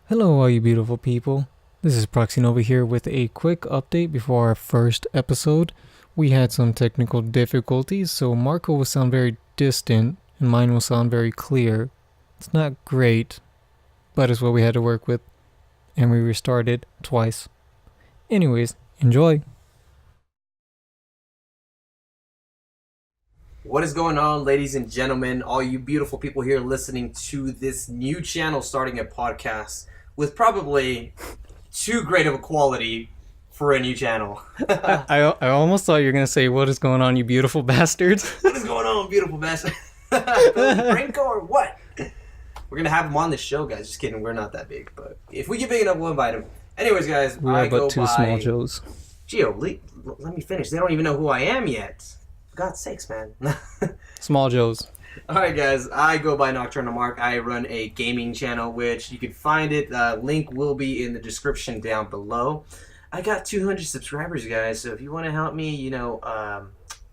Hello, all you beautiful people. This is Proxynova here with a quick update before our first episode. We had some technical difficulties, so Marco will sound very distant and mine will sound very clear. It's not great, but it's what we had to work with, and we restarted twice. Anyways, enjoy. What is going on, ladies and gentlemen, all you beautiful people here listening to this new channel starting a podcast with probably too great of a quality for a new channel. I almost thought you were going to say, what is going on, you beautiful bastards? What is going on, beautiful bastard? Franco or what? We're going to have him on the show, guys. Just kidding, we're not that big, but if we get big enough, we'll invite him. Anyways, guys, We are but two small Joes. Gio, let me finish. They don't even know who I am yet. For God's sakes, man. Small Joes. Alright guys, I go by Nocturnal Mark. I run a gaming channel, which you can find it. Link will be in the description down below. I got 200 subscribers, guys, so if you want to help me,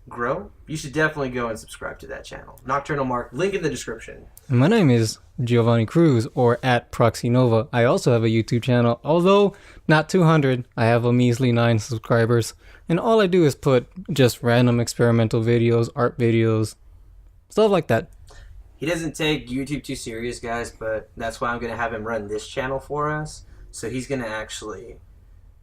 grow, you should definitely go and subscribe to that channel. Nocturnal Mark, link in the description. My name is Giovanni Cruz, or at Proxynova. I also have a YouTube channel, although not 200. I have a measly 9 subscribers, and all I do is put just random experimental videos, art videos, stuff like that. He doesn't take YouTube too serious, guys, but that's why I'm going to have him run this channel for us. So he's going to actually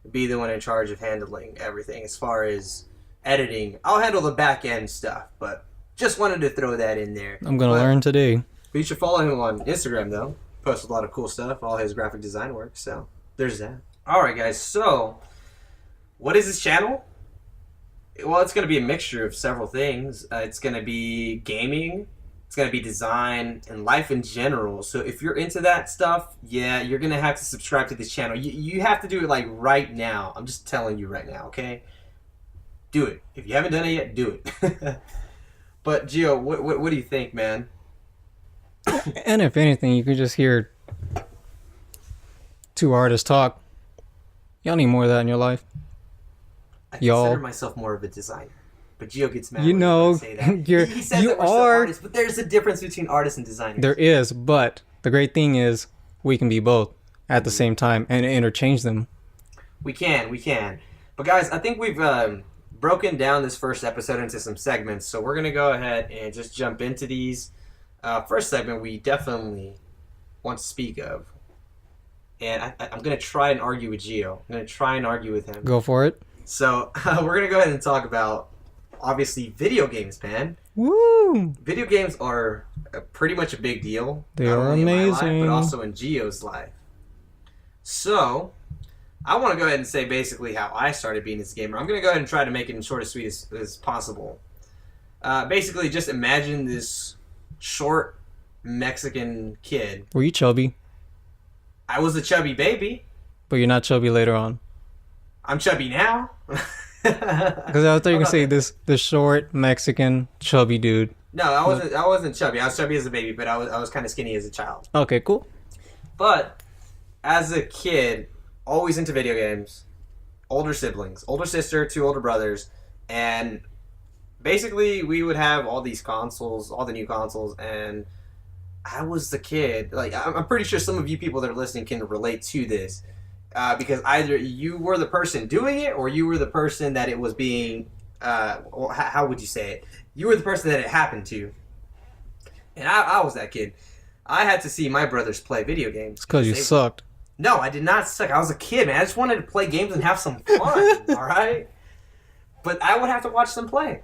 be the one in charge of handling everything as far as editing. I'll handle the back end stuff, but just wanted to throw that in there. I'm going to learn today. But you should follow him on Instagram, though. Posts a lot of cool stuff, all his graphic design work, so there's that. Alright, guys, so what is this channel? Well, it's going to be a mixture of several things. It's going to be gaming, it's going to be design, and life in general. So if you're into that stuff, yeah, you're going to have to subscribe to this channel. You have to do it, like, right now. I'm just telling you right now, okay? Do it. If you haven't done it yet, do it. But, Gio, what do you think, man? And if anything, you could just hear two artists talk. Y'all need more of that in your life. I consider myself more of a designer, but Gio gets mad when I say that. He says that we're still artists, but there's a difference between artists and designers. There is, but the great thing is we can be both at the same time and interchange them. We can. But guys, I think we've broken down this first episode into some segments, so we're going to go ahead and just jump into these. First segment we definitely want to speak of, and I'm going to try and argue with Gio. I'm going to try and argue with him. Go for it. So, we're going to go ahead and talk about, obviously, video games, man. Woo! Video games are pretty much a big deal. They are amazing. In my life, but also in Gio's life. So, I want to go ahead and say basically how I started being this gamer. I'm going to go ahead and try to make it as short as sweet as possible. Basically, just imagine this short Mexican kid. Were you chubby? I was a chubby baby. But you're not chubby later on. I'm chubby now. Because I thought you were gonna say this short Mexican chubby dude. No, I wasn't chubby. I was chubby as a baby, but I was kind of skinny as a child. Okay, cool. But as a kid, always into video games. Older siblings, older sister, 2 older brothers, and basically we would have all these consoles, all the new consoles, and I was the kid. Like, I'm pretty sure some of you people that are listening can relate to this. Because either you were the person doing it, or you were the person that it was being, how would you say it? You were the person that it happened to. And I was that kid. I had to see my brothers play video games. It's because you sucked. No, I did not suck. I was a kid, man. I just wanted to play games and have some fun, alright? But I would have to watch them play.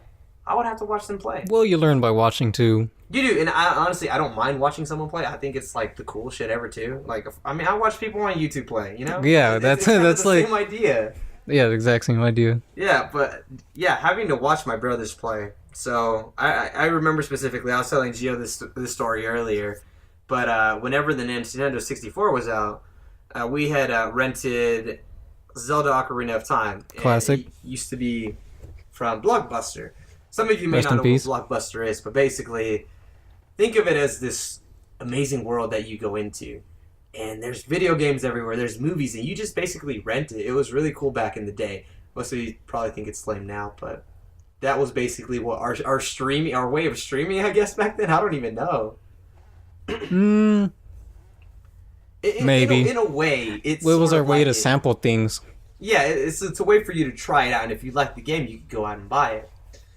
Well, you learn by watching too. You do, and honestly, I don't mind watching someone play. I think it's like the cool shit ever too. Like, I watch people on YouTube play. You know? Yeah, that's the like same idea. Yeah, the exact same idea. Yeah, but yeah, having to watch my brothers play. So I remember specifically. I was telling Gio this story earlier, but whenever the Nintendo 64 was out, we had rented Zelda Ocarina of Time. Classic. And it used to be from Blockbuster. Some of you may not know what Blockbuster is, but basically, think of it as this amazing world that you go into. And there's video games everywhere, there's movies, and you just basically rent it. It was really cool back in the day. Most of you probably think it's lame now, but that was basically what our way of streaming, I guess, back then. I don't even know. Maybe. In a way, it's What was sort our of way like to sample things? Yeah, it's a way for you to try it out, and if you like the game, you can go out and buy it.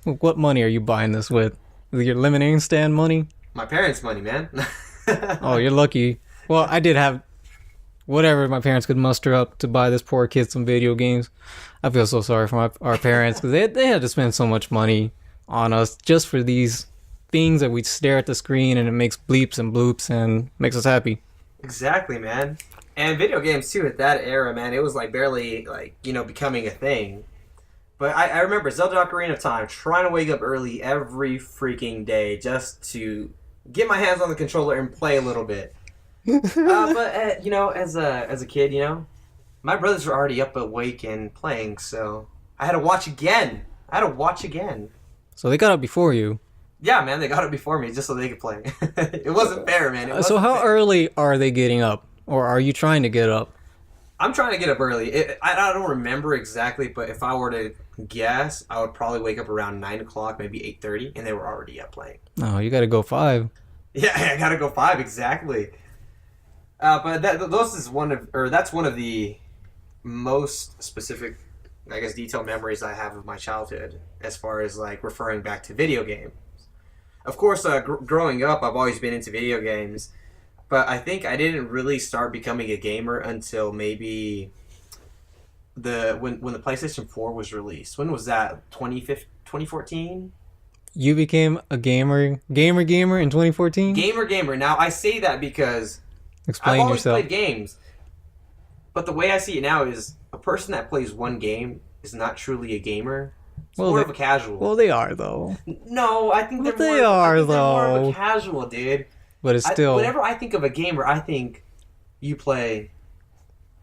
What money are you buying this with? Is it your lemonade stand money? My parents' money, man. Oh, you're lucky. Well, I did have whatever my parents could muster up to buy this poor kid some video games. I feel so sorry for our parents because they had to spend so much money on us just for these things that we stare at the screen and it makes bleeps and bloops and makes us happy. Exactly, man. And video games too at that era, man, it was like barely like, becoming a thing. But I remember Zelda Ocarina of Time trying to wake up early every freaking day just to get my hands on the controller and play a little bit. But as a kid, my brothers were already up awake and playing, so I had to watch again. So they got up before you. Yeah, man, they got it before me just so they could play. It wasn't fair, man. So how early are they getting up? Or are you trying to get up? I'm trying to get up early. I don't remember exactly, but if I were to guess, I would probably wake up around 9 o'clock, maybe 8:30, and they were already up playing. Oh, you got to go 5. Yeah, I gotta go 5 exactly. But that's one of the most specific, I guess, detailed memories I have of my childhood, as far as like referring back to video games. Of course, growing up, I've always been into video games, but I think I didn't really start becoming a gamer until maybe when the PlayStation 4 was released. When was that? 2014? You became a gamer in 2014? Gamer. Now, I say that because Explain I've always yourself. played games, but the way I see it now is a person that plays one game is not truly a gamer. It's more of a casual. Well, they are, though. No, I think But they're they more, are, I think they're more of though. a casual, dude. But it's still... Whenever I think of a gamer, I think you play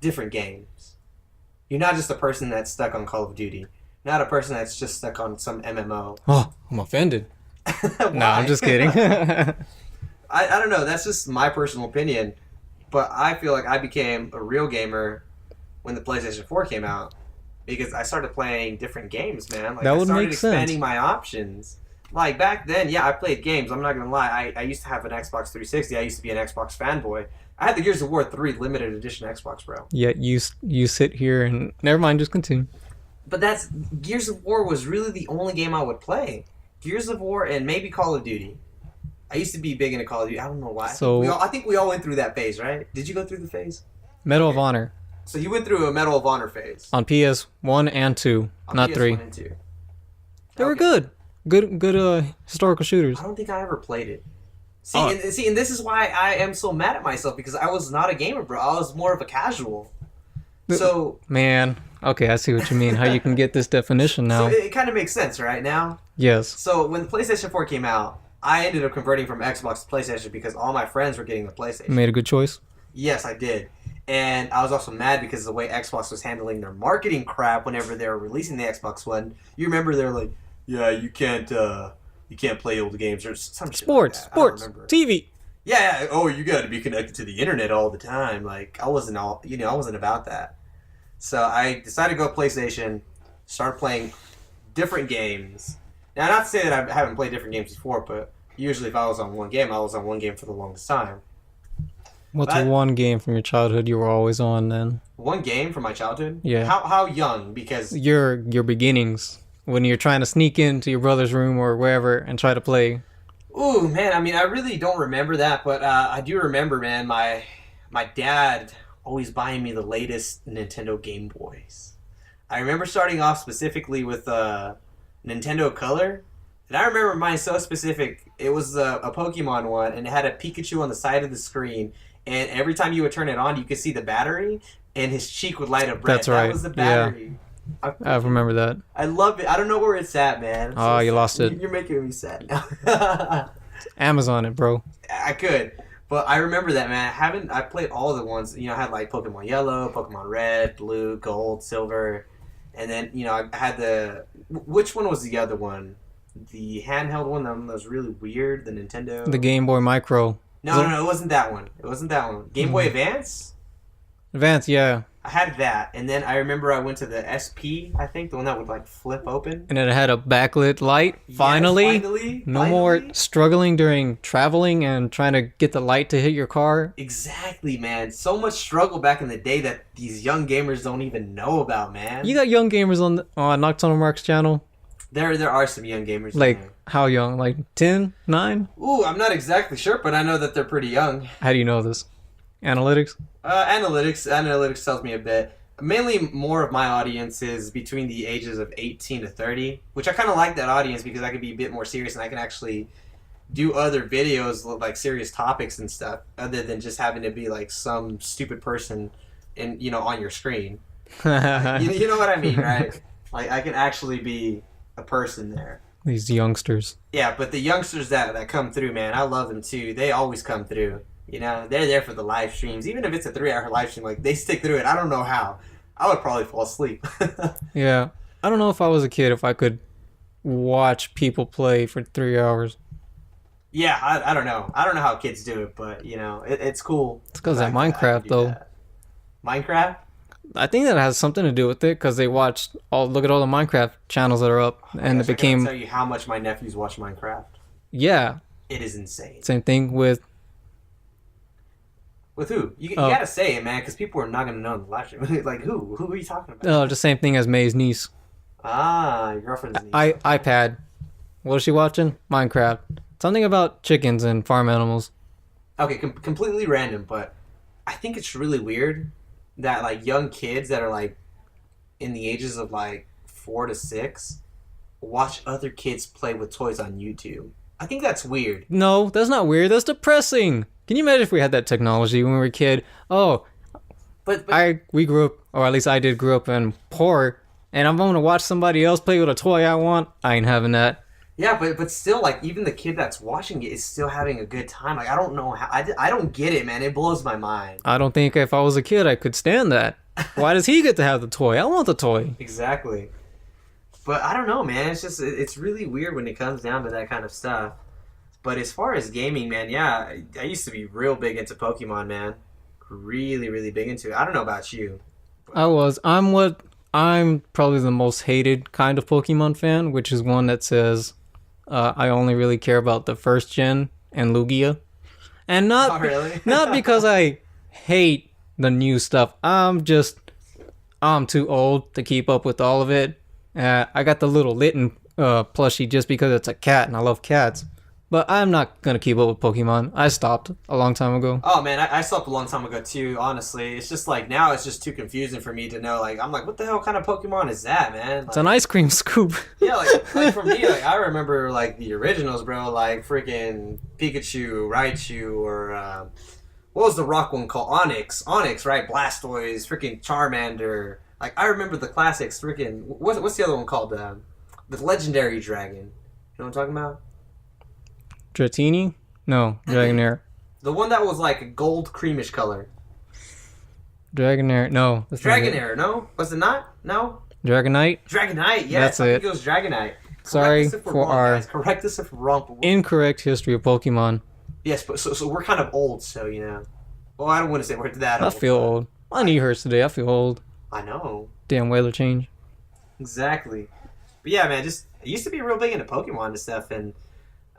different games. You're not just a person that's stuck on Call of Duty. Not a person that's just stuck on some MMO. Oh, I'm offended. No, I'm just kidding. I don't know. That's just my personal opinion. But I feel like I became a real gamer when the PlayStation 4 came out. Because I started playing different games, man. Like, That would I started make sense. expanding my options. Like, back then, yeah, I played games. I'm not going to lie. I used to have an Xbox 360. I used to be an Xbox fanboy. I had the Gears of War 3 limited edition Xbox, bro. Yet you sit here and... Never mind, just continue. But Gears of War was really the only game I would play. Gears of War and maybe Call of Duty. I used to be big into Call of Duty. I don't know why. So I think we all went through that phase, right? Did you go through the phase? Medal of Honor. So you went through a Medal of Honor phase. On PS1 and 2, On not PS1 3. and 2. They were good. Good historical shooters. I don't think I ever played it. Oh. And this is why I am so mad at myself, because I was not a gamer, bro. I was more of a casual. So Man, okay, I see what you mean. How you can get this definition now. So it kind of makes sense, right, now? Yes. So when the PlayStation 4 came out, I ended up converting from Xbox to PlayStation because all my friends were getting the PlayStation. You made a good choice. Yes, I did. And I was also mad because of the way Xbox was handling their marketing crap whenever they were releasing the Xbox One. You remember they were like, yeah, you can't play old games or some shit Sports, like that. I don't remember. TV. Yeah, oh, you got to be connected to the internet all the time. Like, I wasn't about that. So I decided to go PlayStation, start playing different games. Now, not to say that I haven't played different games before, but usually if I was on one game, I was on one game for the longest time. What's one game from your childhood you were always on then? One game from my childhood? Yeah. How young? Because Your beginnings. When you're trying to sneak into your brother's room or wherever and try to play. ooh, man, I mean, I really don't remember that, but I do remember, man, my dad always buying me the latest Nintendo Game Boys. I remember starting off specifically with Nintendo Color, and I remember mine so specific. It was a Pokemon one, and it had a Pikachu on the side of the screen, and every time you would turn it on, you could see the battery, and his cheek would light up red. That's right. That was the battery. I remember that. I love it. I don't know where it's at, man. Oh, you lost it. You're making me sad now. Amazon it, bro. I could. But I remember that, man. I played all the ones. I had like Pokemon Yellow, Pokemon Red, Blue, Gold, Silver. And then, I had which one was the other one? The handheld one that was really weird, the Nintendo. The Game Boy Micro. No, it wasn't that one. Game Boy Advance? Advance, yeah. I had that, and then I remember I went to the SP, I think, the one that would like flip open. And it had a backlit light. Finally. Yes, finally. No more struggling during traveling and trying to get the light to hit your car. Exactly, man. So much struggle back in the day that these young gamers don't even know about, man. You got young gamers on Nocturnal Mark's channel? There are some young gamers. Like, how young? Like 10, 9? Ooh, I'm not exactly sure, but I know that they're pretty young. How do you know this? Analytics? Analytics tells me a bit. Mainly more of my audience is between the ages of 18 to 30, which I kind of like that audience because I can be a bit more serious and I can actually do other videos like serious topics and stuff other than just having to be like some stupid person on your screen. You know what I mean, right? Like I can actually be a person there. These youngsters. Yeah, but the youngsters that come through, man, I love them too. They always come through. They're there for the live streams. Even if it's a 3-hour live stream, like, they stick through it. I don't know how. I would probably fall asleep. Yeah. I don't know if I was a kid if I could watch people play for 3 hours. Yeah, I don't know. I don't know how kids do it, but, it's cool. It's because of Minecraft, though. That. Minecraft? I think that has something to do with it because they watched look at all the Minecraft channels that are up, and it became. I can't tell you how much my nephews watch Minecraft. Yeah. It is insane. Same thing with. With who? You gotta say it, man, because people are not gonna know in the live stream. Like who? Who are you talking about? Oh, the same thing as May's niece. Ah, your girlfriend's niece. iPad. What is she watching? Minecraft. Something about chickens and farm animals. Okay, completely random, but I think it's really weird that like young kids that are like in the ages of like 4 to 6 watch other kids play with toys on YouTube. I think that's weird. No, that's not weird. That's depressing. Can you imagine if we had that technology when we were a kid? Oh, but we grew up, or at least I did, grew up in poor, and I'm going to watch somebody else play with a toy I want. I ain't having that. Yeah, but still, like, even the kid that's watching it is still having a good time. Like, I don't know how. I don't get it, man. It blows my mind. I don't think if I was a kid I could stand that. Why does he get to have the toy? I want the toy. Exactly. But I don't know, man. It's just, it's really weird when it comes down to that kind of stuff. But as far as gaming, man, yeah, I used to be real big into Pokemon, man. Really, really big into it. I don't know about you. I'm probably the most hated kind of Pokemon fan, which is one that says I only really care about the first gen and Lugia. And not really? Not because I hate the new stuff. I'm too old to keep up with all of it. I got the little Litten plushie just because it's a cat and I love cats. But I'm not going to keep up with Pokemon. I stopped a long time ago. Oh, man, I stopped a long time ago, too, honestly. It's just, like, now it's just too confusing for me to know. Like, I'm like, what the hell kind of Pokemon is that, man? Like, it's an ice cream scoop. Yeah, like for me, like, I remember, like, the originals, bro. Like, freaking Pikachu, Raichu, or, what was the rock one called? Onyx, right? Blastoise, freaking Charmander. Like, I remember the classics, freaking... What's the other one called? The Legendary Dragon. You know what I'm talking about? Dratini? No, Dragonair. The one that was like a gold creamish color. Dragonair, no. Dragonair, no? Was it not? No? Dragonite? Dragonite, yes. That's I think it. it was Dragonite. Sorry for our Correct us if we're wrong. incorrect history of Pokemon. Yes, but so we're kind of old, so Well, I don't want to say we're that old. I feel old. My knee hurts today. I feel old. I know. Damn weather change. Exactly. But yeah, man, I used to be real big into Pokemon and stuff, and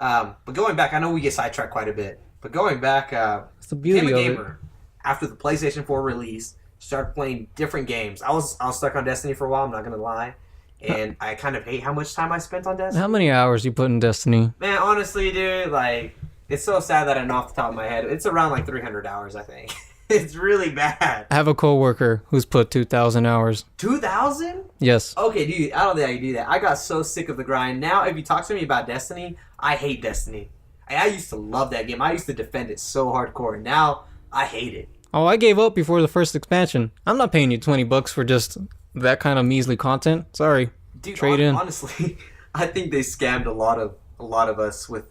but going back, I know we get sidetracked quite a bit. But going back, It's the beauty became a of gamer after the PlayStation 4 release. Started playing different games. I was stuck on Destiny for a while. I'm not gonna lie, and I kind of hate how much time I spent on it. Destiny. How many hours you put in Destiny? Man, honestly, dude, like it's so sad that I know off the top of my head. It's around like 300 hours, I think. It's really bad. I have a coworker who's put 2,000 hours. 2,000? Yes. Okay, dude, I don't think I can do that. I got so sick of the grind. Now, if you talk to me about Destiny, I hate Destiny. I used to love that game. I used to defend it so hardcore. Now, I hate it. Oh, I gave up before the first expansion. I'm not paying you $20 for just that kind of measly content. Sorry. Dude, Trade in. Honestly, I think they scammed a lot of us with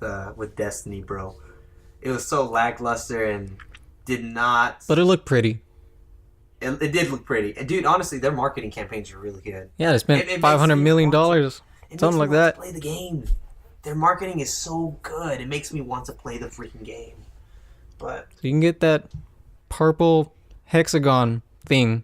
Destiny, bro. It was so lackluster and did not. But it looked pretty. It did look pretty. And dude, honestly, their marketing campaigns are really good. Yeah, they spent $500 million, something like that. Play the game. Their marketing is so good. It makes me want to play the freaking game. But So you can get that purple hexagon thing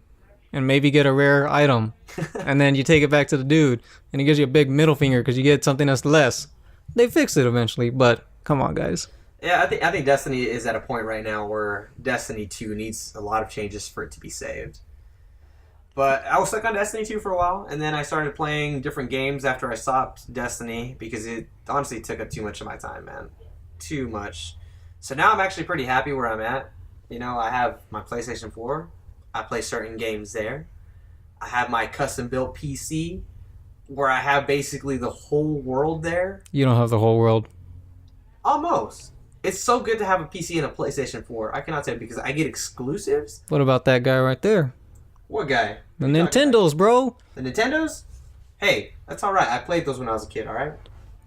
and maybe get a rare item. And then you take it back to the dude, and he gives you a big middle finger because you get something that's less. They fixed it eventually, but come on, guys. Yeah, I think Destiny is at a point right now where Destiny 2 needs a lot of changes for it to be saved. But I was stuck on Destiny 2 for a while, and then I started playing different games after I stopped Destiny because it honestly took up too much of my time, man. Too much. So now I'm actually pretty happy where I'm at. You know, I have my PlayStation 4. I play certain games there. I have my custom-built PC where I have basically the whole world there. You don't have the whole world. Almost. It's so good to have a PC and a PlayStation 4. I cannot say it because I get exclusives. What about that guy right there? What guy? The Nintendos, bro. The Nintendos? Hey, that's all right. I played those when I was a kid, all right?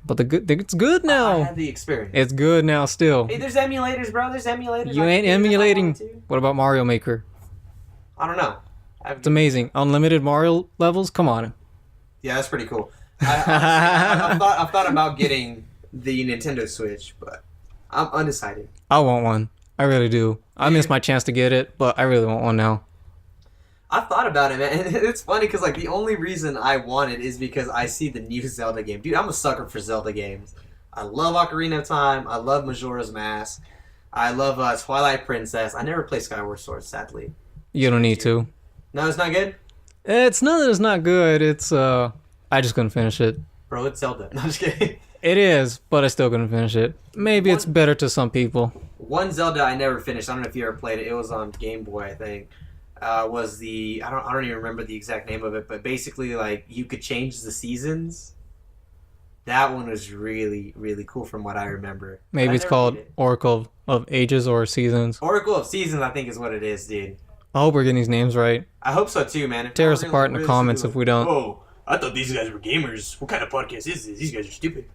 But it's good now. I had the experience. It's good now still. Hey, there's emulators, bro. There's emulators. You ain't emulating. What about Mario Maker? I don't know. It's amazing. Unlimited Mario levels? Come on. Yeah, that's pretty cool. I've thought about getting the Nintendo Switch, but I'm undecided. I want one. I really do. I missed my chance to get it, but I really want one now. I've thought about it, man. And it's funny because like the only reason I want it is because I see the new Zelda game. Dude, I'm a sucker for Zelda games. I love Ocarina of Time. I love Majora's Mask. I love Twilight Princess. I never play Skyward Sword, sadly. You don't need to. No, it's not good? It's not that it's not good. It's, I just couldn't finish it. Bro, it's Zelda. No, I'm just kidding. It is, but I still couldn't finish it. Maybe it's better to some people. One Zelda I never finished. I don't know if you ever played it. It was on Game Boy, I think. Was the I don't even remember the exact name of it, but basically like you could change the seasons. That one was really, really cool from what I remember. Maybe it's called Oracle of Ages or Seasons. Oracle of Seasons, I think, is what it is, dude. I hope we're getting these names right. I hope so too, man. Tear us apart in the comments if we don't. Oh, I thought these guys were gamers. What kind of podcast is this? These guys are stupid.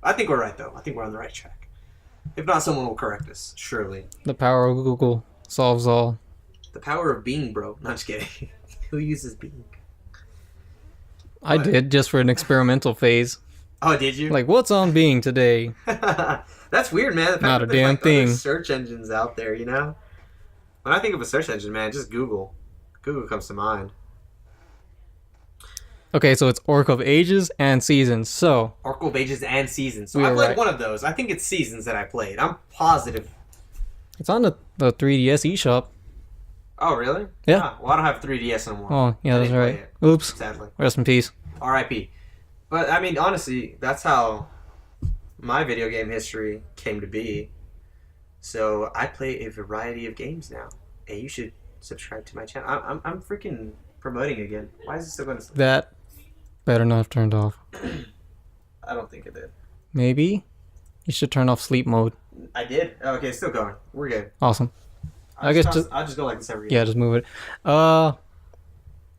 I think we're right though. I think we're on the right track. If not, someone will correct us, surely. The power of Google solves all. The power of Bing, bro. Not just kidding. Who uses Bing? I did, just for an experimental phase. Oh, did you? Like, what's on Bing today? That's weird, man. Not a damn thing. Other search engines out there, you know? When I think of a search engine, man, just Google. Google comes to mind. Okay, so it's Oracle of Ages and Seasons. So Oracle of Ages and Seasons. So we I were played right. one of those. I think it's Seasons that I played. I'm positive. It's on the 3DS eShop. Oh, really? Yeah. Ah, well, I don't have 3DS anymore. Oh, yeah, that's right. It, Oops. sadly. Rest in peace. R.I.P. But, I mean, honestly, that's how my video game history came to be. So, I play a variety of games now. And you should subscribe to my channel. I'm freaking promoting again. Why is it still going to... That better not have turned off. I don't think it did. Maybe? You should turn off sleep mode. I did? Oh, okay, it's still going. We're good. Awesome. I'll just go like this every Yeah, just move it.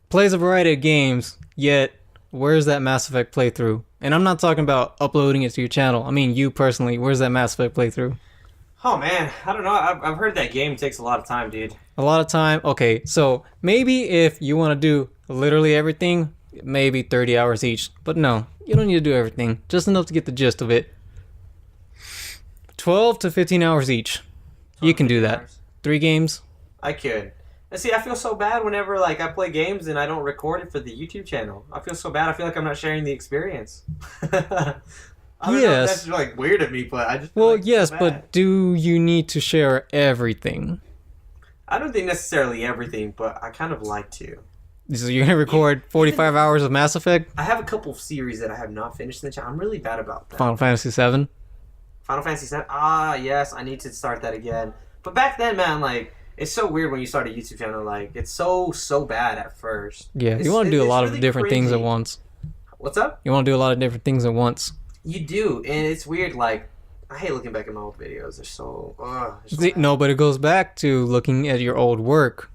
Plays a variety of games, yet where's that Mass Effect playthrough? And I'm not talking about uploading it to your channel. I mean, you personally, where's that Mass Effect playthrough? Oh, man. I don't know. I've heard that game takes a lot of time, dude. A lot of time? Okay, so maybe if you want to do literally everything, maybe 30 hours each. But no, you don't need to do everything. Just enough to get the gist of it. 12 to 15 hours each. You can do that. Hours. 3 games? I could. And see, I feel so bad whenever like I play games and I don't record it for the YouTube channel. I feel so bad. I feel like I'm not sharing the experience. I don't know if that's like weird of me, but I just feel like yes, so but do you need to share everything? I don't think necessarily everything, but I kind of like to. So you're gonna record 45 hours of Mass Effect? I have a couple of series that I have not finished in the channel. I'm really bad about that. Final Fantasy 7? Final Fantasy 7? Ah, yes, I need to start that again. But back then, man, like, it's so weird when you start a YouTube channel. Like, it's so bad at first. Yeah, you want to do a lot of different things at once. What's up? You want to do a lot of different things at once. You do, and it's weird. Like, I hate looking back at my old videos. They're so... No, but it goes back to looking at your old work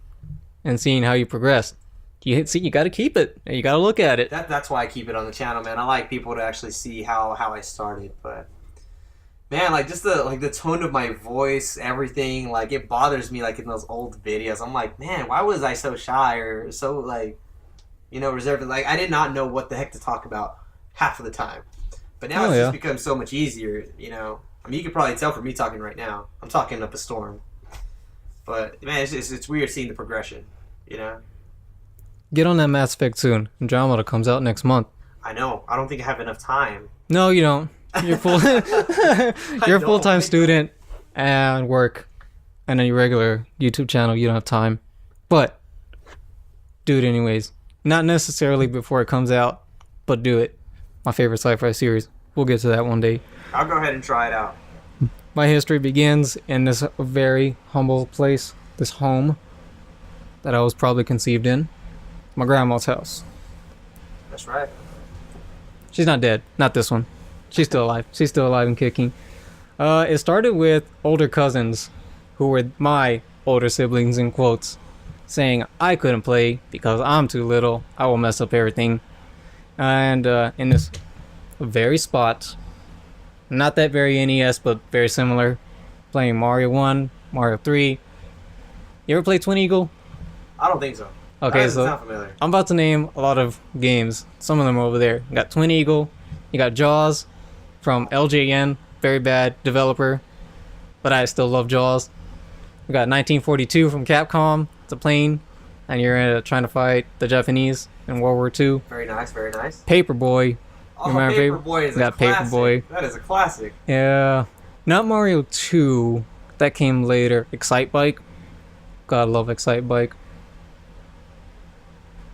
and seeing how you progressed. You got to keep it. You got to look at it. That's why I keep it on the channel, man. I like people to actually see how I started, but... Man, like, just the tone of my voice, everything, like, it bothers me, like, in those old videos. I'm like, man, why was I so shy or so, like, you know, reserved? Like, I did not know what the heck to talk about half of the time. But now it's just become so much easier, you know. I mean, you could probably tell from me talking right now. I'm talking up a storm. But, man, it's weird seeing the progression, You know? Get on that Mass Effect soon. Andromeda comes out next month. I know. I don't think I have enough time. No, you don't. You're full. You're a full-time student and work, and then your regular YouTube channel. You don't have time, but do it anyways. Not necessarily before it comes out, but do it. My favorite sci-fi series. We'll get to that one day. I'll go ahead and try it out. My history begins in this very humble place, this home that I was probably conceived in, my grandma's house. That's right. She's not dead. Not this one. She's still alive. She's still alive and kicking. It started with older cousins, who were my older siblings in quotes, saying I couldn't play because I'm too little. I will mess up everything. And in this very spot, not that very NES, but very similar, playing Mario 1, Mario 3. You ever play Twin Eagle? I don't think so. Okay, That so sound familiar. I'm about to name a lot of games. Some of them are over there. You got Twin Eagle. You got Jaws from LJN. Very bad developer, but I still love Jaws. We got 1942 from Capcom. It's a plane, and you're trying to fight the Japanese in World War II. Very nice, very nice. Paperboy. Oh, Remember Paperboy is We a got classic. Paperboy. That is a classic. Yeah. Not Mario 2. That came later. Excite Bike. God, I love Excite Bike.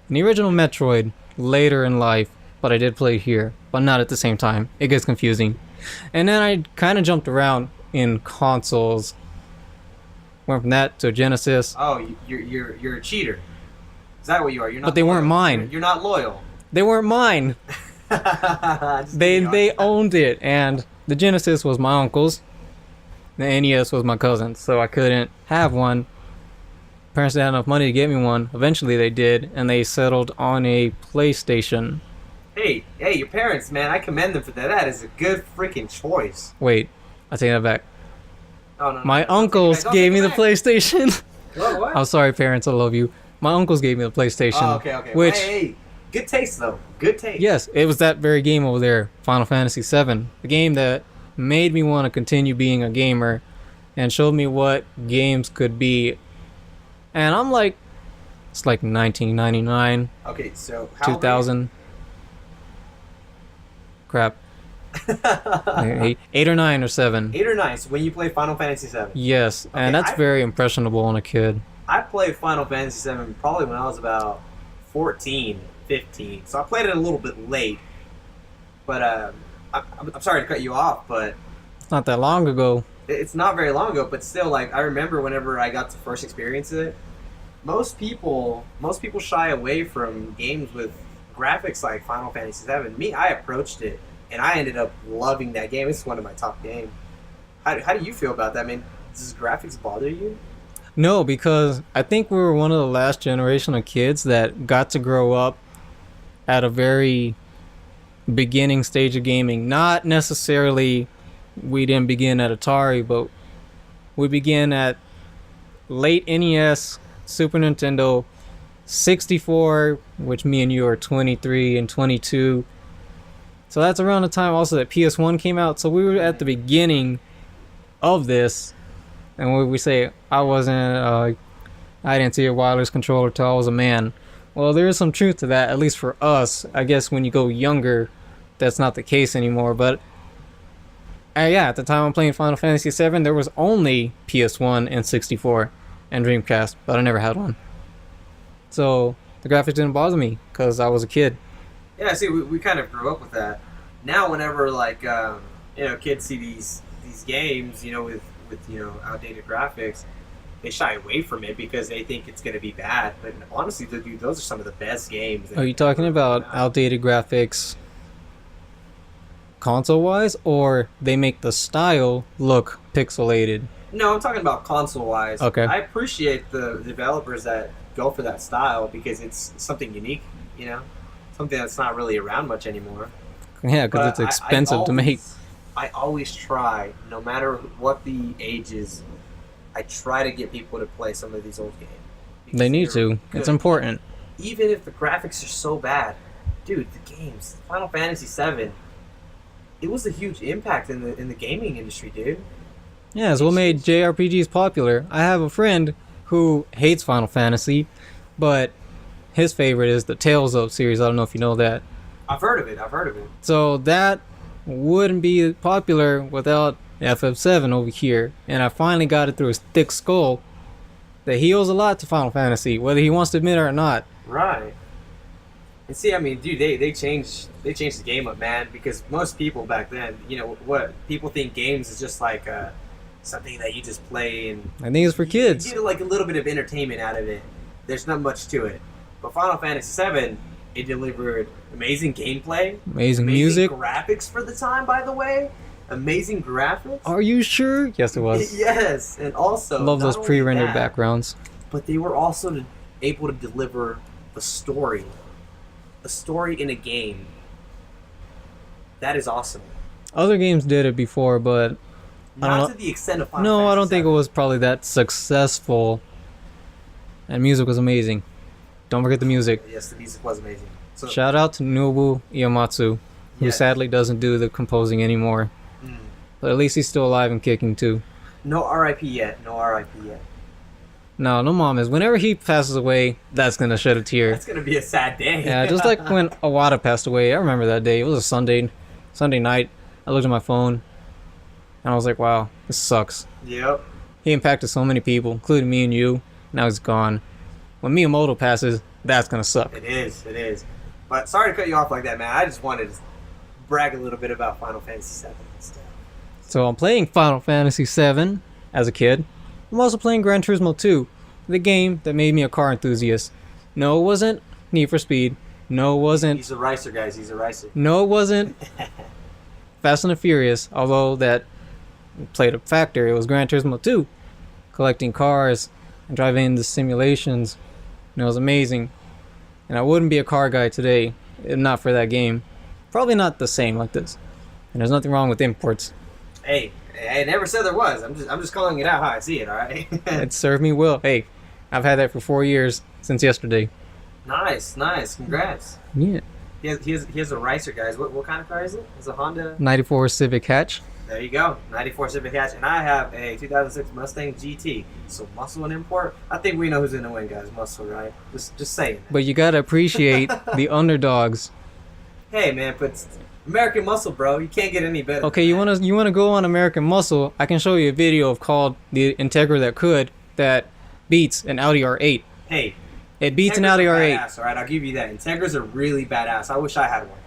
And the original Metroid, later in life, but I did play here, but not at the same time. It gets confusing. And then I kind of jumped around in consoles. Went from that to Genesis. Oh, you're a cheater. Is that what you are? You're not. But they weren't loyal. mine. You're not loyal. They weren't mine. Just They kidding. owned it, and the Genesis was my uncle's. The NES was my cousin's, so I couldn't have one. Parents didn't have enough money to get me one. Eventually they did, and they settled on a PlayStation. Hey, your parents, man, I commend them for that. That is a good freaking choice. Wait, I take that back. Oh no. My no, uncles don't gave take me it the back. PlayStation. What? I'm sorry, parents, I love you. My uncles gave me the PlayStation. Oh, okay. Which, Hey, good taste though. Good taste. yes, it was that very game over there, Final Fantasy VII. The game that made me want to continue being a gamer and showed me what games could be. And I'm like, it's like 1999, Okay, so how 2000. Crap. 8 or 9 or 7. 8 or 9. So when you play Final Fantasy 7. Yes, Okay, and that's very impressionable on a kid. I played Final Fantasy 7 probably when I was about 14, 15. So I played it a little bit late. But I'm sorry to cut you off, but It's not that long ago. it's not very long ago. But still, like I remember whenever I got to first experience it, most people shy away from games with graphics like Final Fantasy 7. Me, I approached it and I ended up loving that game. It's one of my top games. How do you feel about that, man? Does graphics bother you? No, because I think we were one of the last generation of kids that got to grow up at a very beginning stage of gaming. Not necessarily we didn't begin at Atari, but we began at late NES, Super Nintendo, 64, which me and you are 23 and 22. So that's around the time also that PS1 came out. So we were at the beginning of this. And when we say I didn't see a wireless controller till I was a man. Well, there is some truth to that, at least for us. I guess when you go younger, that's not the case anymore. But yeah, at the time I'm playing Final Fantasy VII, there was only PS1 and 64 and Dreamcast, but I never had one. So the graphics didn't bother me because I was a kid. Yeah, see, we kind of grew up with that. Now, whenever like kids see these games, with outdated graphics, they shy away from it because they think it's going to be bad. But honestly, dude, those are some of the best games. Are you talking about outdated graphics console-wise, or they make the style look pixelated? No, I'm talking about console-wise. Okay. I appreciate the developers that go for that style because it's something unique, something that's not really around much anymore. Yeah, because it's expensive to make. I always try, no matter what the age is, I try to get people to play some of these old games. Because They need they're to. good. It's important. Even if the graphics are so bad, dude, the games, Final Fantasy VII, it was a huge impact in the gaming industry, dude. Yeah, it's what made JRPGs popular. I have a friend who hates Final Fantasy, but his favorite is the Tales of series. I don't know if you know that. I've heard of it. So that wouldn't be popular without FF7 over here. And I finally got it through his thick skull that he owes a lot to Final Fantasy, whether he wants to admit it or not. Right. And see, I mean, dude, they changed the game up, man, because most people back then, you know, what people think games is just like something that you just play and I think it's for kids. You get like a little bit of entertainment out of it. There's not much to it. But Final Fantasy VII, it delivered amazing gameplay, amazing music, graphics for the time, by the way. Amazing graphics. Are you sure? Yes, it was. Yes, and also love those pre-rendered backgrounds. But they were also able to deliver a story in a game. That is awesome. Other games did it before, but not to the extent of Final Fantasy. No, I don't think it was probably that successful. And music was amazing. Don't forget the music. Yes, the music was amazing. So, shout out to Nobu Iamatsu, who sadly doesn't do the composing anymore. But at least he's still alive and kicking too. No R.I.P. yet. No mom is. Whenever he passes away, that's gonna shed a tear. That's gonna be a sad day. Yeah, just like when Awada passed away. I remember that day. It was a Sunday night. I looked at my phone, and I was like, wow, this sucks. Yep. He impacted so many people, including me and you. Now he's gone. When Miyamoto passes, that's gonna suck. It is. But sorry to cut you off like that, man. I just wanted to brag a little bit about Final Fantasy VII and stuff. So I'm playing Final Fantasy VII as a kid. I'm also playing Gran Turismo 2, the game that made me a car enthusiast. No, it wasn't Need for Speed. No, it wasn't... He's a racer, guys. He's a racer. No, it wasn't Fast and the Furious, although that played a factor. It was Gran Turismo 2, collecting cars and driving into simulations. And it was amazing. And I wouldn't be a car guy today if not for that game. Probably not the same like this. And there's nothing wrong with imports. Hey, I never said there was. I'm just calling it out how I see it, alright? It served me well. Hey, I've had that for 4 years, since yesterday. Nice. Congrats. Yeah. He has a racer, guys. What kind of car is it? It's a Honda... 94 Civic Hatch. There you go. 94 Civic Hatch. And I have a 2006 Mustang GT. So muscle and import. I think we know who's going to win, guys. Muscle, right? Just saying that. But you gotta appreciate the underdogs. Hey, man, but... American Muscle, bro. You can't get any better. Okay, you wanna go on American Muscle? I can show you a video called the Integra that beats an Audi R8. Hey, it beats an Audi R8. Badass, all right, I'll give you that. Integras are really badass. I wish I had one.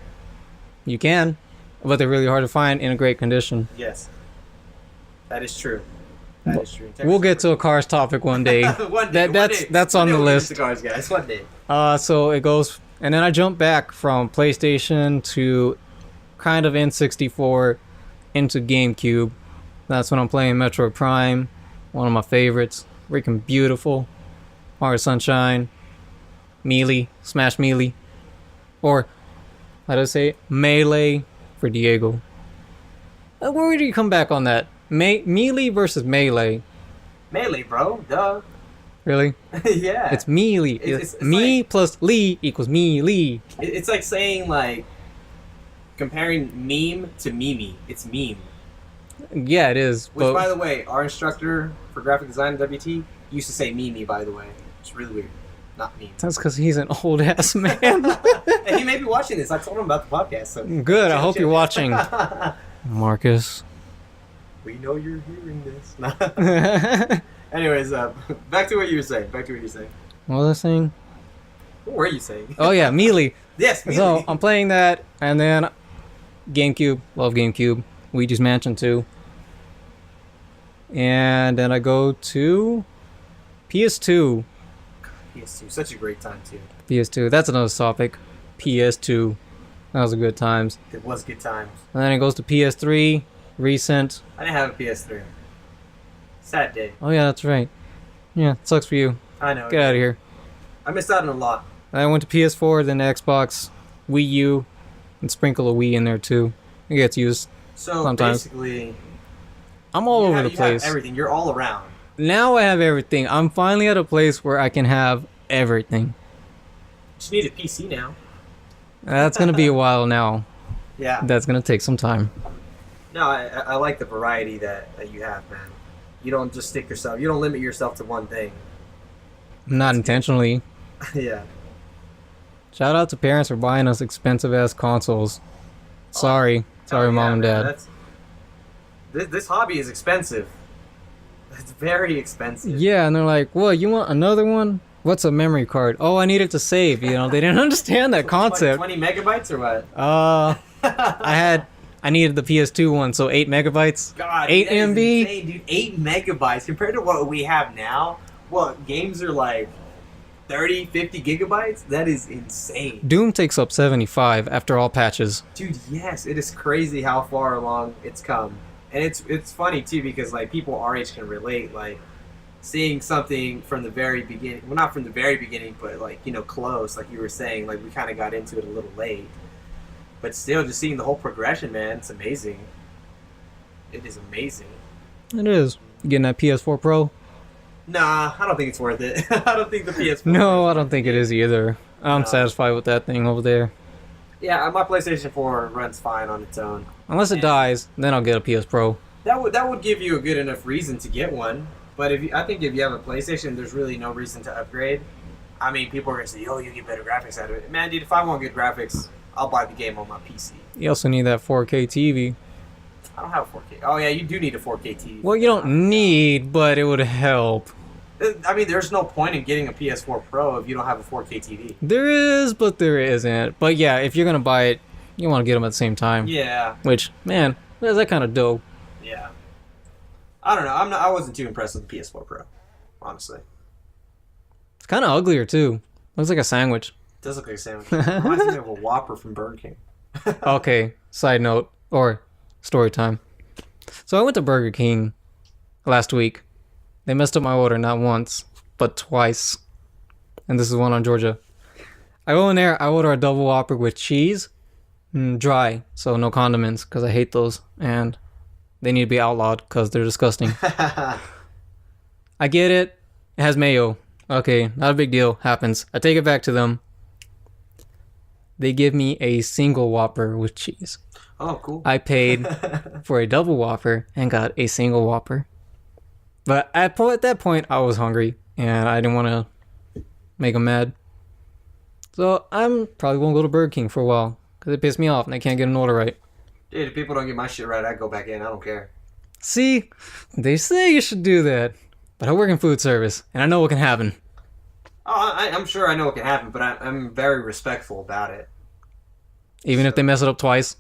You can, but they're really hard to find in a great condition. Yes, that is true. We'll get to a cars topic one day. That's on the list. Cars, guys. One day. So it goes, and then I jump back from PlayStation to kind of N64 into GameCube. That's when I'm playing Metroid Prime, one of my favorites. Freaking beautiful. Mario Sunshine, Melee, Smash Melee, or how do I say it? Melee for Diego. Where do you come back on that? Melee versus Melee. Melee, bro. Duh. Really? Yeah. It's Melee. It's me like, plus Lee equals Melee. It's like saying like comparing meme to meme. It's meme. Yeah, it is. Which, by the way, our instructor for graphic design at WT used to say meme, by the way. It's really weird. Not meme. That's because he's an old ass man. And he may be watching this. I told him about the podcast. So good. I hope you're watching. Marcus. We know you're hearing this. Anyways, back to what you were saying. What was I saying? What were you saying? Oh yeah, Melee. Yes, Melee. So I'm playing that, and then GameCube. Love GameCube. Luigi's Mansion 2. And then I go to PS2. PS2, such a great time too. PS2, that's another topic. PS2, that was a good times. It was good times. And then it goes to PS3, recent. I didn't have a PS3. Sad day. Oh yeah, that's right. Yeah, it sucks for you. I know. Get out of here. I missed out on a lot. I went to PS4, then Xbox, Wii U, and sprinkle a Wii in there too. It gets used. So sometimes. Basically, I'm all over the place. Have everything. You're all around. Now I have everything. I'm finally at a place where I can have everything. Just need a PC now. That's gonna be a while now. Yeah. That's gonna take some time. No, I like the variety that you have, man. You don't just stick yourself. You don't limit yourself to one thing. Not intentionally. Yeah. Shout out to parents for buying us expensive ass consoles. Sorry, mom and dad. This hobby is expensive. It's very expensive. Yeah, and they're like, "What? You want another one? What's a memory card? Oh, I need it to save." You know, they didn't understand that concept. 20 megabytes or what? I needed the PS2 one, so 8 megabytes. God, 8 that is MB. insane, dude. 8 megabytes compared to what we have now. What games are like 30, 50 gigabytes? That is insane. Doom takes up 75 after all patches. Dude, yes, it is crazy how far along it's come. And it's funny too because like people our age can relate, like seeing something from the very beginning. Well, not from the very beginning, but like, you know, close, like you were saying, like we kind of got into it a little late. But still, just seeing the whole progression, man, it's amazing. It is amazing. It is. You getting that PS4 Pro? Nah, I don't think it's worth it. I don't think the PS4. No, I don't think it is either. I'm satisfied with that thing over there. Yeah, my PlayStation 4 runs fine on its own. Unless it dies, then I'll get a PS Pro. That would give you a good enough reason to get one. But I think if you have a PlayStation, there's really no reason to upgrade. I mean, people are gonna say, "Oh, you get better graphics out of it." Man, dude, if I want good graphics, I'll buy the game on my PC. You also need that 4K TV. I don't have 4K. Oh yeah, you do need a 4K TV. Well, you don't need, but it would help. I mean, there's no point in getting a PS4 Pro if you don't have a 4K TV. There is, but there isn't. But yeah, if you're gonna buy it, you want to get them at the same time. Yeah. Which, man, that's that kind of dope. Yeah. I don't know. I wasn't too impressed with the PS4 Pro, honestly. It's kind of uglier too. Looks like a sandwich. It does look like a sandwich. It reminds me of a Whopper from Burger King. Okay, side note, or story time. So I went to Burger King last week. They messed up my order not once, but twice. And this is one on Georgia. I go in there, I order a double Whopper with cheese, dry, so no condiments, because I hate those, and they need to be outlawed, because they're disgusting. I get it. It has mayo. Okay, not a big deal. Happens. I take it back to them. They give me a single Whopper with cheese. Oh, cool. I paid for a double Whopper and got a single Whopper. But at that point, I was hungry, and I didn't want to make them mad. So I'm probably won't go to Burger King for a while, because it pissed me off, and I can't get an order right. Dude, if people don't get my shit right, I go back in. I don't care. See, they say you should do that, but I work in food service, and I know what can happen. Oh, I'm sure I know what can happen, but I'm very respectful about it. Even if they mess it up twice?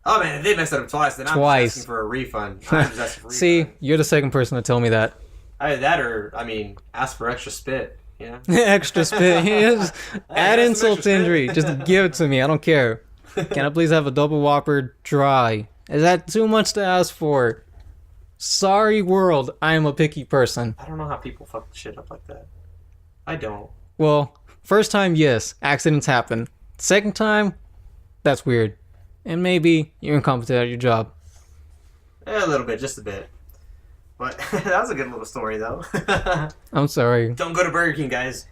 Oh, man, if they mess it up twice, then I'm just asking for a refund. I'm just asking for a refund. See, you're the second person to tell me that. Either that or, I mean, ask for extra spit, you know? Extra spit. Just add insult to injury. Just give it to me. I don't care. Can I please have a double Whopper dry? Is that too much to ask for? Sorry, world. I am a picky person. I don't know how people fuck shit up like that. I don't. Well, first time, yes. Accidents happen. Second time, that's weird. And maybe you're incompetent at your job. A little bit, just a bit. But that was a good little story, though. I'm sorry. Don't go to Burger King, guys.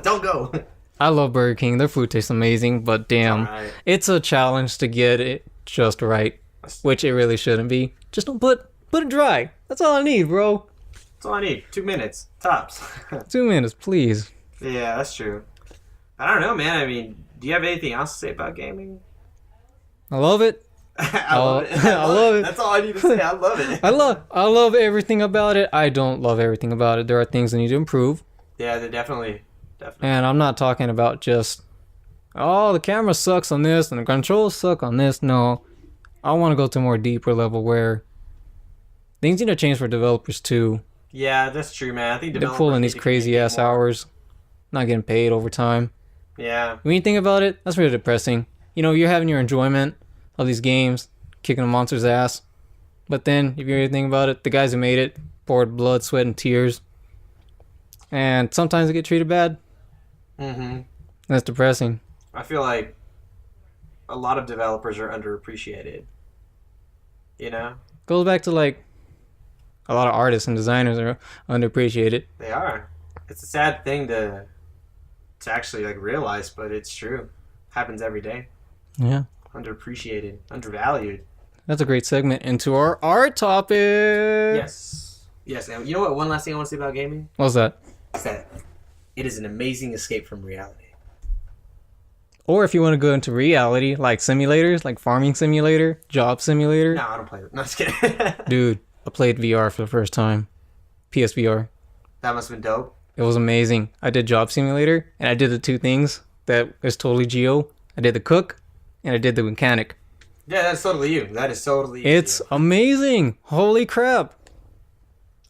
Don't go. I love Burger King. Their food tastes amazing, but damn, it's a challenge to get it just right, which it really shouldn't be. Just don't put it dry. That's all I need, bro. That's all I need. 2 minutes, tops. 2 minutes, please. Yeah, that's true. I don't know, man. I mean, do you have anything else to say about gaming? I love it. I love it. I love it. That's all I need to say. I love it. I love everything about it. I don't love everything about it. There are things that need to improve. Yeah, they're definitely. And I'm not talking about just, oh, the camera sucks on this and the controls suck on this. No, I want to go to a more deeper level where things need to change for developers too. Yeah, that's true, man. I think they're pulling these crazy ass hours, not getting paid overtime. Yeah. When you think about it, that's really depressing. You know, you're having your enjoyment of these games, kicking a monster's ass. But then, if you really think about it, the guys who made it poured blood, sweat, and tears. And sometimes they get treated bad. Mm-hmm. That's depressing. I feel like a lot of developers are underappreciated. You know? Goes back to, like, a lot of artists and designers are underappreciated. They are. It's a sad thing to actually, like, realize, but it's true. Happens every day. Yeah. Underappreciated. Undervalued. That's a great segment into our art topic. Yes. And you know what? One last thing I want to say about gaming? What's that? Is that it is an amazing escape from reality. Or if you want to go into reality, like simulators, like farming simulator, job simulator. No, I don't play it. No, just kidding. Dude, I played VR for the first time. PSVR. That must have been dope. It was amazing. I did job simulator, and I did the two things that is totally Geo. I did the cook, and I did the mechanic. Yeah, that's totally you. That is totally It's you. amazing. Holy crap.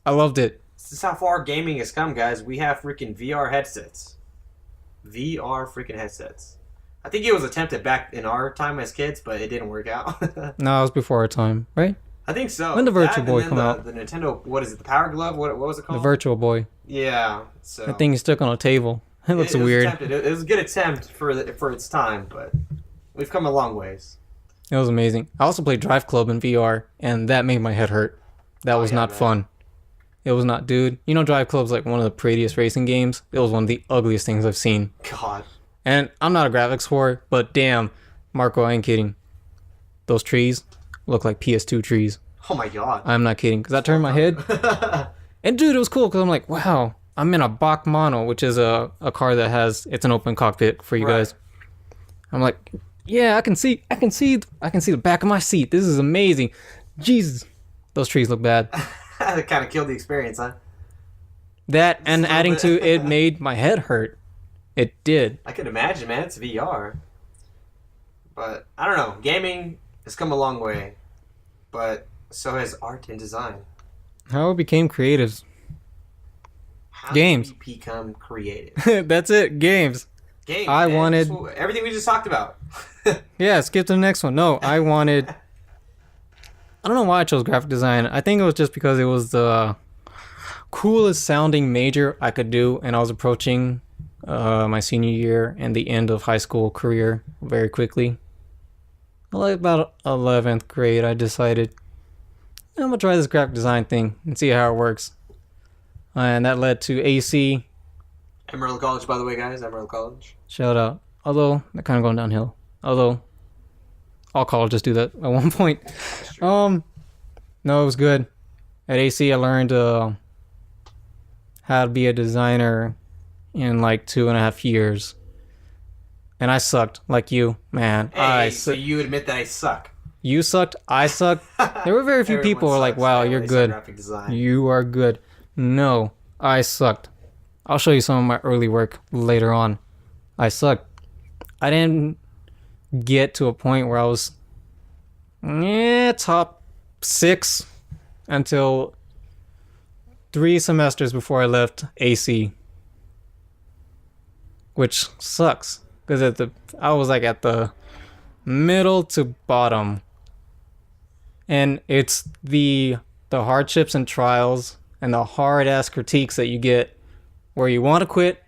I loved it. This is how far gaming has come, guys. We have freaking VR headsets. VR freaking headsets. I think it was attempted back in our time as kids, but it didn't work out. No, it was before our time, right? I think so. When did the Virtual That, Boy and then come out? The Nintendo, what is it, the Power Glove? What was it called? The Virtual Boy. Yeah. So That thing is stuck on a table. It looks was weird. attempted. It was a good attempt for its time, but we've come a long ways. It was amazing. I also played Drive Club in VR, and that made my head hurt. That was not fun. It was not, dude. You know, Drive Club's like one of the prettiest racing games. It was one of the ugliest things I've seen. God. And I'm not a graphics whore, but damn, Marco, I ain't kidding. Those trees look like PS2 trees. Oh my God. I'm not kidding, because I turned my head. And dude, it was cool, because I'm like, wow, I'm in a Bach Mono, which is a car that has, it's an open cockpit for you guys. I'm like, yeah, I can see the back of my seat. This is amazing. Jesus, those trees look bad. That kind of killed the experience, huh? That, and adding to it made my head hurt. It did. I could imagine, man. It's VR. But, I don't know. Gaming has come a long way. But so has art and design. How it became creatives. How Games. do we become creative? That's it, games. Games. I man. wanted- Everything we just talked about. Yeah, skip to the next one. No, I wanted... I don't know why I chose graphic design. I think it was just because it was the coolest sounding major I could do, and I was approaching my senior year and the end of high school career very quickly. Like about 11th grade, I decided I'm gonna try this graphic design thing and see how it works. And that led to AC. Emerald College, by the way, guys. Emerald College. Shout out. Although they're kind of going downhill. Although all colleges do that at one point. No, it was good. At AC, I learned how to be a designer in like 2.5 years. And I sucked, like you, man. Hey, so you admit that I suck. You sucked, I sucked. There were very few people who were like, wow, you're good. You are good. No, I sucked. I'll show you some of my early work later on. I sucked. I didn't get to a point where I was top 6 until 3 semesters before I left AC. Which sucks. Because I was like at the middle to bottom. And it's the hardships and trials and the hard ass critiques that you get where you want to quit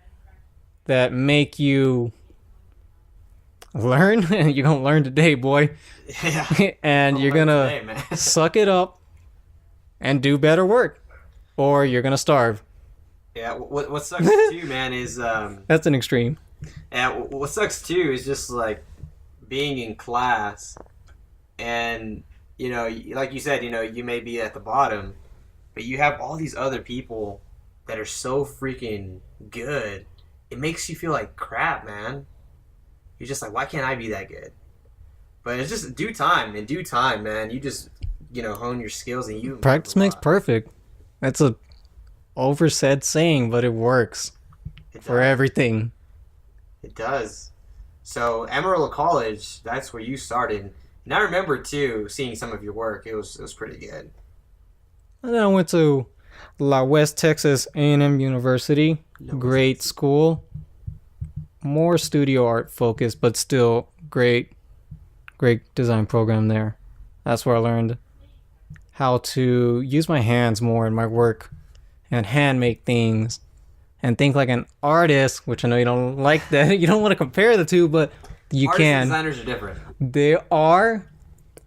that make you learn. You're gonna learn today, boy. Yeah. And you're gonna suck it up and do better work, or you're gonna starve. Yeah, what sucks too, man, is That's an extreme. and what sucks too is just like being in class, and you know, like you said, you know, you may be at the bottom, but you have all these other people that are so freaking good. It makes you feel like crap, man. You're just like, why can't I be that good? But it's just due time. In due time, man, you just, you know, hone your skills and you Practice makes perfect. That's a oversaid saying, but it works for everything. It does. So Amarillo College, that's where you started. And I remember too seeing some of your work. It was pretty good. And then I went to La West Texas A&M University. Great school. More studio art focused, but still great design program there. That's where I learned how to use my hands more in my work and hand make things and think like an artist, which I know you don't like that. You don't want to compare the two, but you Artists can. and designers are different. They are,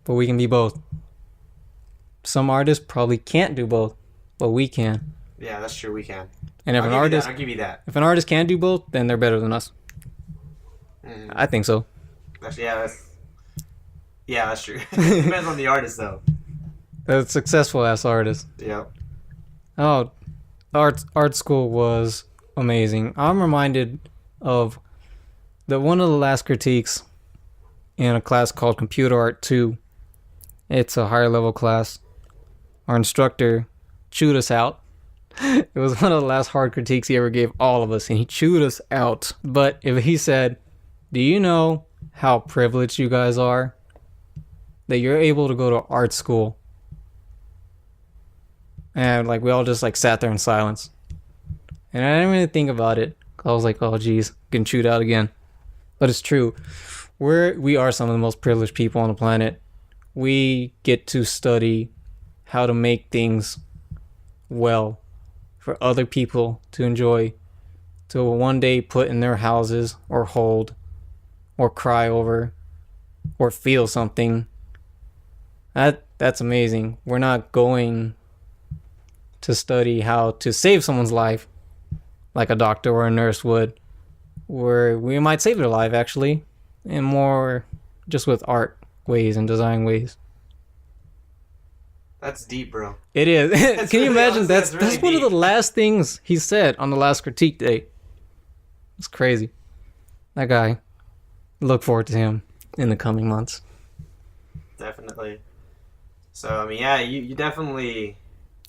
but we can be both. Some artists probably can't do both, but we can. Yeah, that's true. We can. And if I'll give you that. If an artist can do both, then they're better than us. I think so. That's true. Depends on the artist, though. A successful ass artist. Yeah. Oh, art school was amazing. I'm reminded of one of the last critiques in a class called Computer Art 2. It's a higher level class. Our instructor chewed us out. It was one of the last hard critiques he ever gave all of us, and he chewed us out. But if he said, do you know how privileged you guys are? That you're able to go to art school. And like we all just like sat there in silence. And I didn't really think about it. I was like, oh geez, getting chewed out again. But it's true. We are some of the most privileged people on the planet. We get to study how to make things well for other people to enjoy, to one day put in their houses or hold or cry over or feel something. That's amazing. We're not going to study how to save someone's life like a doctor or a nurse would, where we might save their life actually, and more just with art ways and design ways. That's deep, bro. It is. Can you imagine? Honestly, That's really one of the deep. last things he said on the last critique day. It's crazy. That guy. Look forward to him in the coming months. Definitely. So, I mean, yeah, you definitely...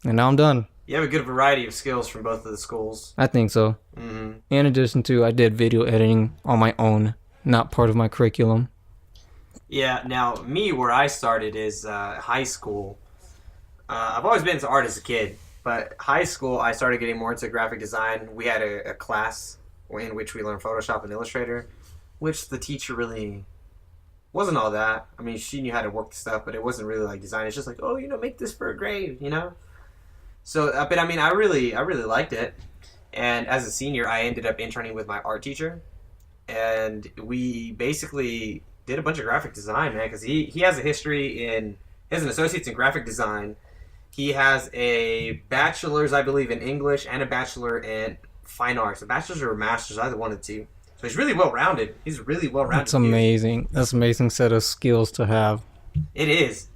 And now I'm done. You have a good variety of skills from both of the schools. I think so. Mm-hmm. In addition to, I did video editing on my own, not part of my curriculum. Yeah, now, me, where I started is high school. I've always been into art as a kid, but high school, I started getting more into graphic design. We had a class in which we learned Photoshop and Illustrator, which the teacher really wasn't all that. I mean, she knew how to work the stuff, but it wasn't really like design. It's just like, oh, make this for a grade, So, but I mean, I really liked it. And as a senior, I ended up interning with my art teacher, and we basically did a bunch of graphic design, man, because he has a history he has an associate's in graphic design. He has a bachelor's, I believe, in English and a bachelor in fine arts. A bachelor's or a master's, either one of the two. So he's really well-rounded. He's a really well-rounded. That's amazing. That's an amazing set of skills to have. It is.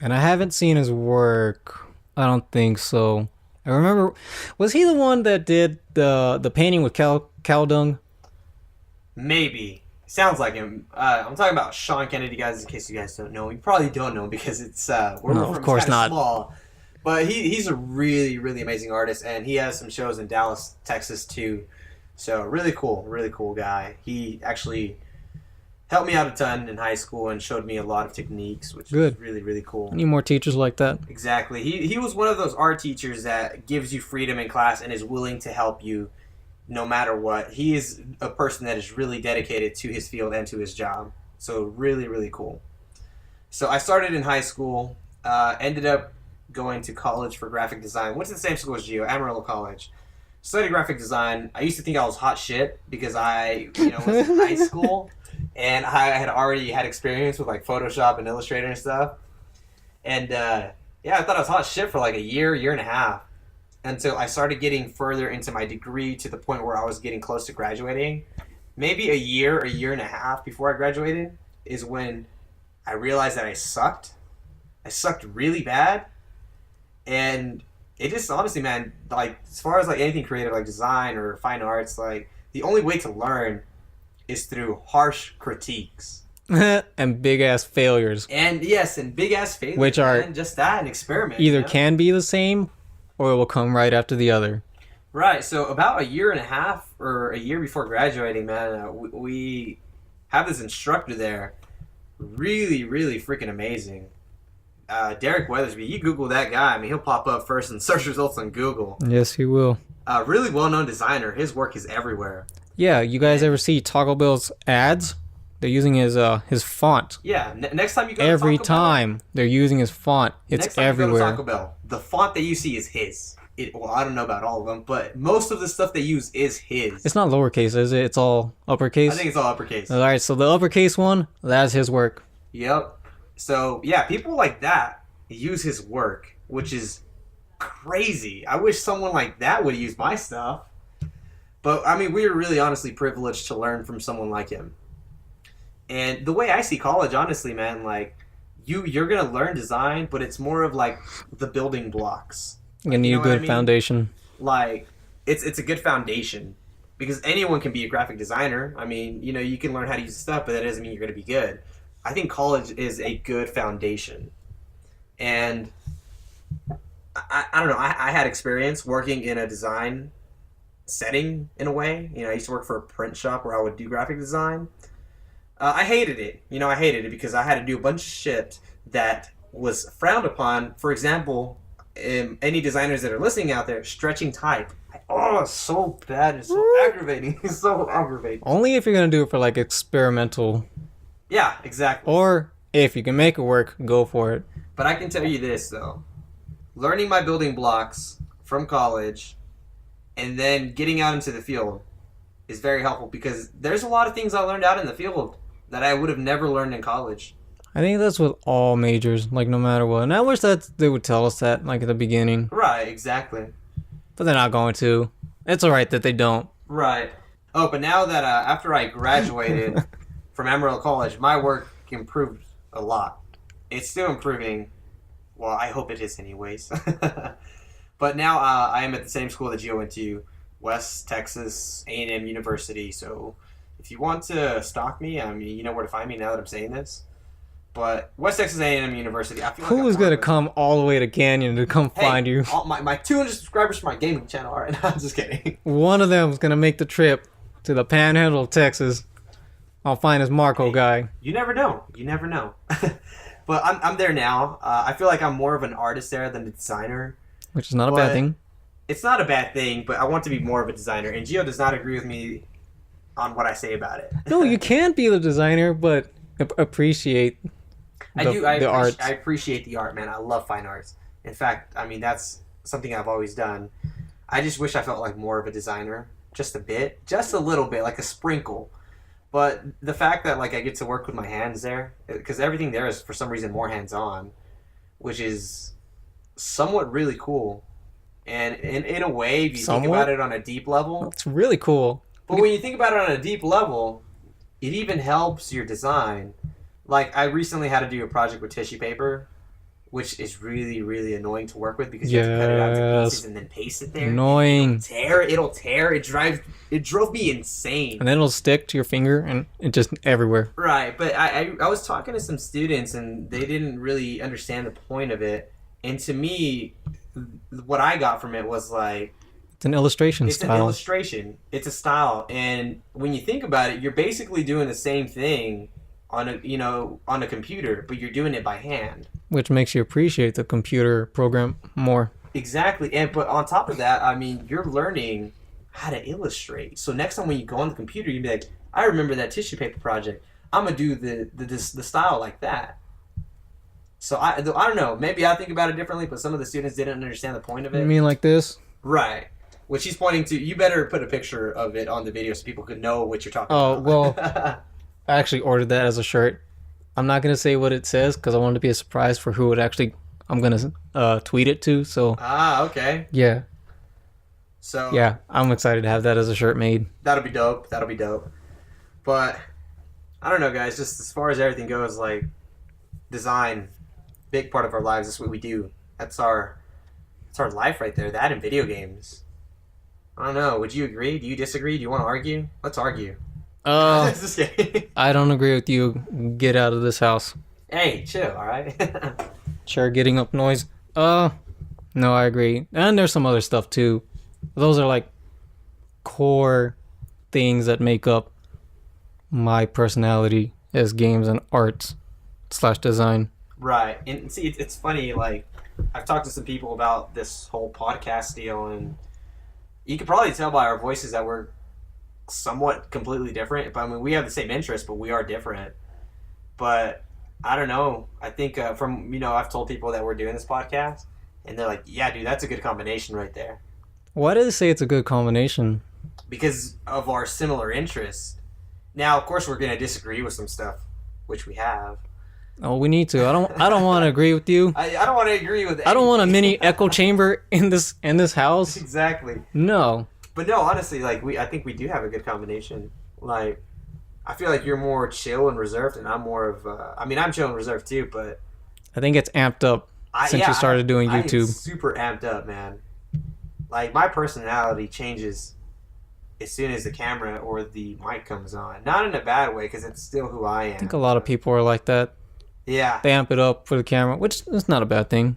And I haven't seen his work. I don't think so. I remember, was he the one that did the painting with cow dung? Maybe. Sounds like him. I'm talking about Sean Kennedy, guys, in case you guys don't know. You probably don't know because it's of course not. Small. But he's a really, really amazing artist, and he has some shows in Dallas, Texas, too. So really cool guy. He actually helped me out a ton in high school and showed me a lot of techniques, which is really, really cool. Need more teachers like that. Exactly. He was one of those art teachers that gives you freedom in class and is willing to help you no matter what. He is a person that is really dedicated to his field and to his job. So really, really cool. So I started in high school, ended up going to college for graphic design. Went to the same school as Gio, Amarillo College. Studied graphic design. I used to think I was hot shit because I was in high school and I had already had experience with like Photoshop and Illustrator and stuff. And I thought I was hot shit for like a year and a half until I started getting further into my degree to the point where I was getting close to graduating. Maybe a year and a half before I graduated is when I realized that I sucked. I sucked really bad. And it just, honestly, man, like, as far as, like, anything creative, like design or fine arts, like, the only way to learn is through harsh critiques. And big-ass failures. And, yes, and big-ass failures. Which are... And just that, an experiment. Either can be the same, or it will come right after the other. Right, so about a year and a half, or a year before graduating, man, we have this instructor there. Really, really freaking amazing. Derek Weathersby, you Google that guy. I mean, he'll pop up first in search results on Google. Yes, he will. Really well-known designer. His work is everywhere. Yeah, you guys ever see Taco Bell's ads? They're using his font. Yeah, next time you go every to Taco time Bell, they're using his font. It's next time everywhere. You go to Taco Bell, the font that you see is his. Well, I don't know about all of them, but most of the stuff they use is his. It's not lowercase, is it? It's all uppercase? I think it's all uppercase. All right, so the uppercase one, that's his work. Yep. So, yeah, people like that use his work, which is crazy. I wish someone like that would use my stuff. But, I mean, we are really honestly privileged to learn from someone like him. And the way I see college, honestly, man, like, you're going to learn design, but it's more of, like, the building blocks. You need a good foundation. Like, it's a good foundation because anyone can be a graphic designer. I mean, you can learn how to use the stuff, but that doesn't mean you're going to be good. I think college is a good foundation. And I don't know. I had experience working in a design setting in a way. I used to work for a print shop where I would do graphic design. I hated it. I hated it because I had to do a bunch of shit that was frowned upon. For example, any designers that are listening out there, stretching type. Oh, it's so bad. It's so aggravating. It's so aggravating. Only if you're going to do it for like experimental. Yeah, exactly. Or if you can make it work, go for it. But I can tell you this, though. Learning my building blocks from college and then getting out into the field is very helpful because there's a lot of things I learned out in the field that I would have never learned in college. I think that's with all majors, like no matter what. And I wish that they would tell us that, like at the beginning. Right, exactly. But they're not going to. It's alright that they don't. Right. Oh, but now that after I graduated from Amarillo College, my work improved a lot. It's still improving. Well, I hope it is anyways. But now I am at the same school that Gio went to, West Texas A&M University. So if you want to stalk me, I mean, you know where to find me now that I'm saying this. But West Texas A&M University, I feel like who's going to come all the way to Canyon to come find you? My 200 subscribers for my gaming channel. All right, no, I'm just kidding. One of them is going to make the trip to the Panhandle of Texas. I'll find this Marco guy. You never know. You never know. But I'm there now. I feel like I'm more of an artist there than a designer. Which is not a bad thing. It's not a bad thing, but I want to be more of a designer. And Gio does not agree with me on what I say about it. No, you can be the designer, but appreciate the art. I appreciate the art, man. I love fine arts. In fact, I mean, that's something I've always done. I just wish I felt like more of a designer. Just a bit. Just a little bit, like a sprinkle. But the fact that like I get to work with my hands there, because everything there is for some reason more hands-on, which is somewhat really cool. And in a way, if you think about it on a deep level... It's really cool. But when you think about it on a deep level, it even helps your design. Like, I recently had to do a project with tissue paper, which is really, really annoying to work with because you have to cut it out to pieces and then paste it there. Annoying. It'll tear. It drove me insane. And then it'll stick to your finger and it just everywhere. Right, but I was talking to some students and they didn't really understand the point of it. And to me, what I got from it was like... It's an illustration It's style. an illustration. It's a style. And when you think about it, you're basically doing the same thing on a computer, but you're doing it by hand. Which makes you appreciate the computer program more. Exactly. But on top of that, I mean, you're learning how to illustrate. So next time when you go on the computer, you'd be like, I remember that tissue paper project. I'm going to do the style like that. So I don't know. Maybe I think about it differently, but some of the students didn't understand the point of it. You mean like this? Right. Which he's pointing to. You better put a picture of it on the video so people could know what you're talking about. Oh, well, I actually ordered that as a shirt. I'm not going to say what it says because I want it to be a surprise for who I'm going to tweet it to. So. Okay. Yeah. So. Yeah, I'm excited to have that as a shirt made. That'll be dope. But, I don't know, guys. Just as far as everything goes, like, design, big part of our lives. That's what we do. That's our life right there. That and video games. I don't know. Would you agree? Do you disagree? Do you want to argue? Let's argue. I don't agree with you. Get out of this house. Hey, chill, alright? Sure, getting up noise. No, I agree. And there's some other stuff too. Those are like core things that make up my personality as games and arts / design. Right. And see, it's funny, like, I've talked to some people about this whole podcast deal, and you could probably tell by our voices that we're somewhat completely different. But I mean, we have the same interests, but we are different. But I don't know. I think I've told people that we're doing this podcast, and they're like, "Yeah, dude, that's a good combination right there." Why do they say it's a good combination? Because of our similar interests. Now, of course, we're gonna disagree with some stuff, which we have. Oh, we need to. I don't want to agree with you. I don't want to agree with. I don't want a mini echo chamber in this house. Exactly. No. But no, honestly, like I think we do have a good combination. Like, I feel like you're more chill and reserved, and I'm more of. I'm chill and reserved too, but I think it's amped up since you started doing YouTube. I am super amped up, man. Like, my personality changes as soon as the camera or the mic comes on. Not in a bad way, because it's still who I am. I think a lot of people are like that. Yeah. They amp it up for the camera, which is not a bad thing.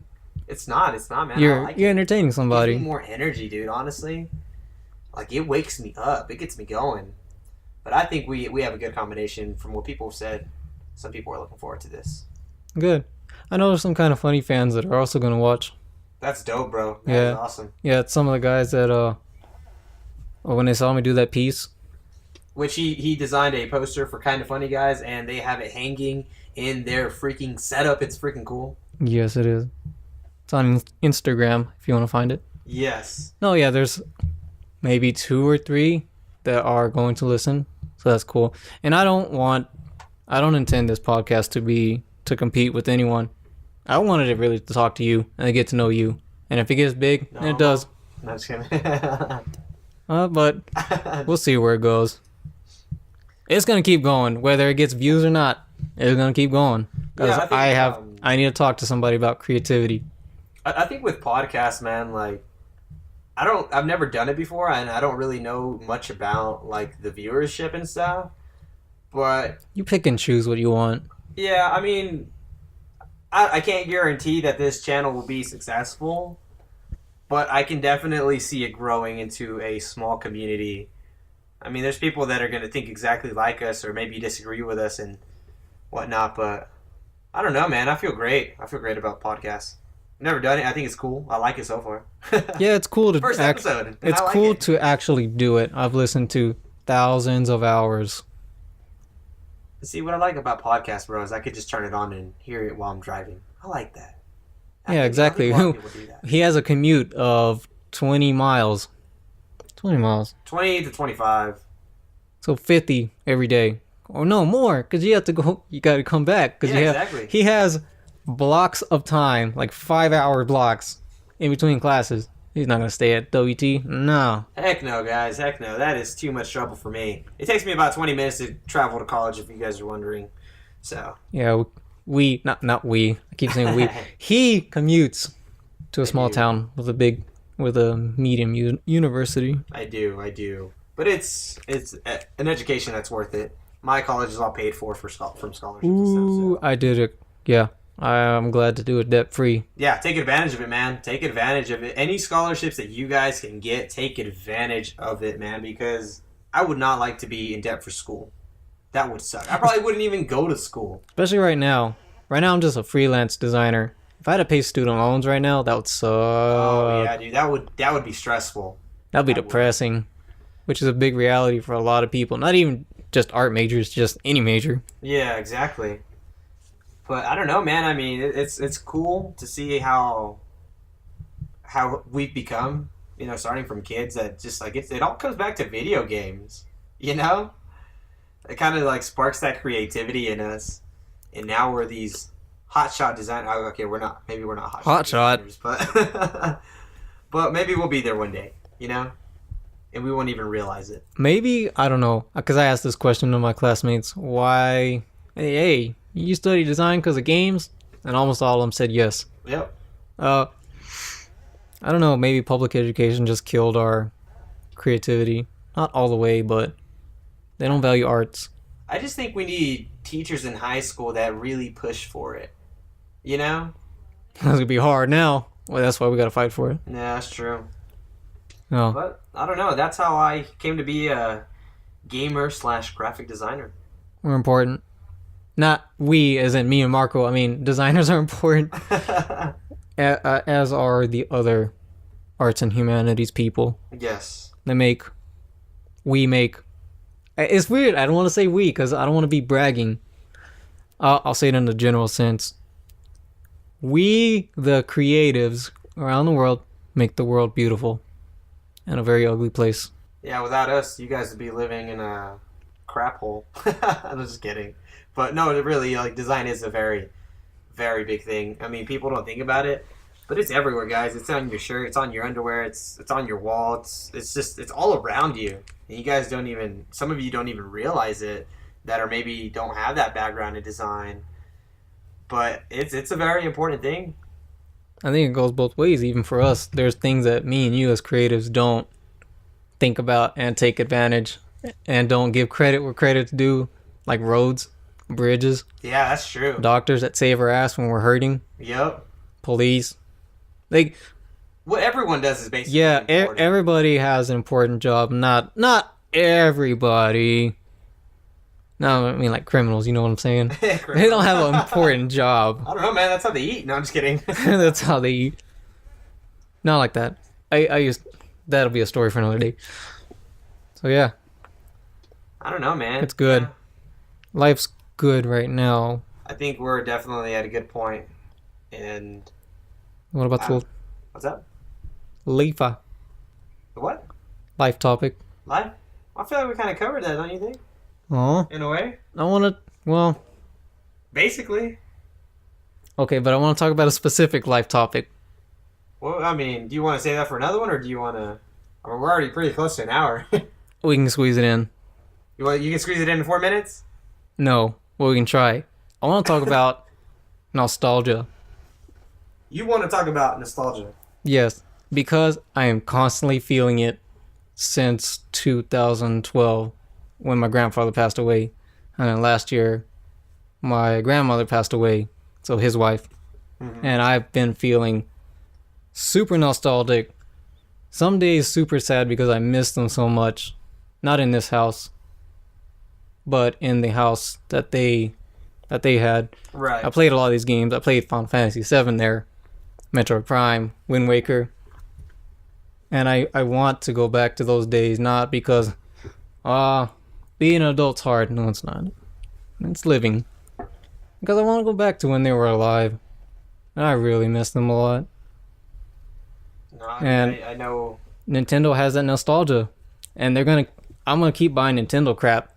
It's not, man. You're entertaining somebody. It gives me more energy, dude, honestly. Like, it wakes me up. It gets me going. But I think we have a good combination from what people have said. Some people are looking forward to this. Good. I know there's some kind of funny fans that are also going to watch. That's dope, bro. That is awesome. Yeah, it's some of the guys that, when they saw me do that piece. Which he designed a poster for Kind of Funny Guys, and they have it hanging in their freaking setup. It's freaking cool. Yes, it is. It's on Instagram if you want to find it. Yes. No, yeah, there's maybe 2 or 3 that are going to listen. So that's cool. And I don't intend this podcast to compete with anyone. I wanted it really to talk to you and to get to know you. And if it gets big, and it does. I'm just kidding. But we'll see where it goes. It's gonna keep going, whether it gets views or not. It's gonna keep going because I need to talk to somebody about creativity. I think with podcasts, man, like I've never done it before, and I don't really know much about like the viewership and stuff. But you pick and choose what you want. Yeah, I mean, I can't guarantee that this channel will be successful, but I can definitely see it growing into a small community. I mean, there's people that are going to think exactly like us or maybe disagree with us and whatnot, but I don't know, man. I feel great. I feel great about podcasts. I've never done it. I think it's cool. I like it so far. Yeah, it's cool to First episode. It's cool to actually do it. I've listened to thousands of hours. See, what I like about podcasts, bro, is I could just turn it on and hear it while I'm driving. I like that. Yeah, exactly. He has a commute of 20 miles. 20 miles. 20 to 25. So 50 every day. Or no, more, because you got to come back. Because exactly. He has blocks of time, like 5-hour blocks in between classes. He's not going to stay at WT. No. Heck no, guys. Heck no. That is too much trouble for me. It takes me about 20 minutes to travel to college, if you guys are wondering. So. Yeah, not we. I keep saying we. He commutes to a small town with a medium university. I do. But it's an education that's worth it. My college is all paid for from scholarships and stuff. So. I did it. Yeah. I'm glad to do it debt-free. Yeah, take advantage of it, man. Take advantage of it. Any scholarships that you guys can get, take advantage of it, man, because I would not like to be in debt for school. That would suck. I probably wouldn't even go to school. Especially right now. Right now, I'm just a freelance designer. If I had to pay student loans right now, that would suck. Oh, yeah, dude. That would be stressful. That would be depressing, which is a big reality for a lot of people. Not even just art majors, just any major. Yeah, exactly. But I don't know, man. I mean, it's cool to see how we've become, you know, starting from kids that just like it all comes back to video games, you know? It kind of like sparks that creativity in us. And now we're these hotshot designers. Oh, okay, maybe we're not hotshot designers, but maybe we'll be there one day, you know? And we won't even realize it. Maybe, I don't know, because I asked this question to my classmates. Why, hey, you study design because of games? And almost all of them said yes. Yep. I don't know, maybe public education just killed our creativity. Not all the way, but they don't value arts. I just think we need teachers in high school that really push for it. You know? It's going to be hard now. Well, that's why we got to fight for it. Yeah, that's true. No. But, I don't know. That's how I came to be a gamer/graphic designer. We're important. Not we, as in me and Marco. I mean, designers are important, as are the other arts and humanities people. Yes. We make. It's weird. I don't want to say we because I don't want to be bragging. I'll say it in the general sense. We, the creatives around the world, make the world beautiful and a very ugly place. Yeah, without us, you guys would be living in a crap hole. I'm just kidding. But no, it really, like, design is a very, very big thing. I mean, people don't think about it, but it's everywhere, guys. It's on your shirt, it's on your underwear, it's on your wall. It's all around you. And you guys some of you don't even realize it, that or maybe don't have that background in design. But it's a very important thing. I think it goes both ways. Even for us, there's things that me and you as creatives don't think about and take advantage and don't give credit where credit's due, like roads, bridges, Yeah, that's true. doctors that save our ass when we're hurting, Yep. police. Like, What everyone does is basically yeah, important. everybody has an important job. Not everybody. No, I mean like criminals. You know what I'm saying? They don't have an important job. I don't know, man. That's how they eat. No, I'm just kidding. That's how they eat. Not like that. I used that'll be a story for another day. So yeah, I don't know, man. it's good. Yeah. Life's good right now. I think we're definitely at a good point. And What about the what's up? Lifa The what? life topic? Life? I feel like we kind of covered that, don't you think? Oh, In a way. I want to. Well, Basically. okay, but I want to talk about a specific life topic. Well, I mean, do you want to say that for another one, or do you want to? I mean, we're already pretty close to an hour. We can squeeze it in. You can squeeze it in 4 minutes? No, well, we can try. I want to talk about nostalgia. You want to talk about nostalgia. Yes, because I am constantly feeling it since 2012 when my grandfather passed away. And then last year, my grandmother passed away, so his wife. Mm-hmm. And I've been feeling super nostalgic. Some days super sad because I miss them so much. Not in this house, but in the house that they had. Right. I played a lot of these games. I played Final Fantasy VII there, Metroid Prime, Wind Waker. And I want to go back to those days, not because being an adult's hard. No, it's not. It's living. Because I want to go back to when they were alive. And I really miss them a lot. No, And- I know. Nintendo has that nostalgia. And I'm gonna keep buying Nintendo crap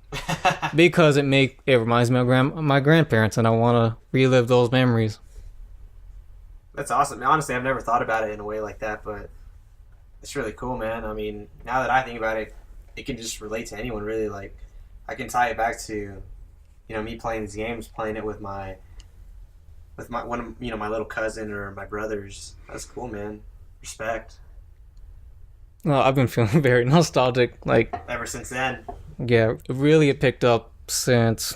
because it reminds me of my grandparents, and I want to relive those memories. That's awesome. Honestly, I've never thought about it in a way like that, but it's really cool, man. I mean, now that I think about it, it can just relate to anyone, really. Like, I can tie it back to, me playing these games, playing it with my one of, my little cousin or my brothers. That's cool, man. Respect. Well, I've been feeling very nostalgic. Like, Ever since then. yeah, really it picked up since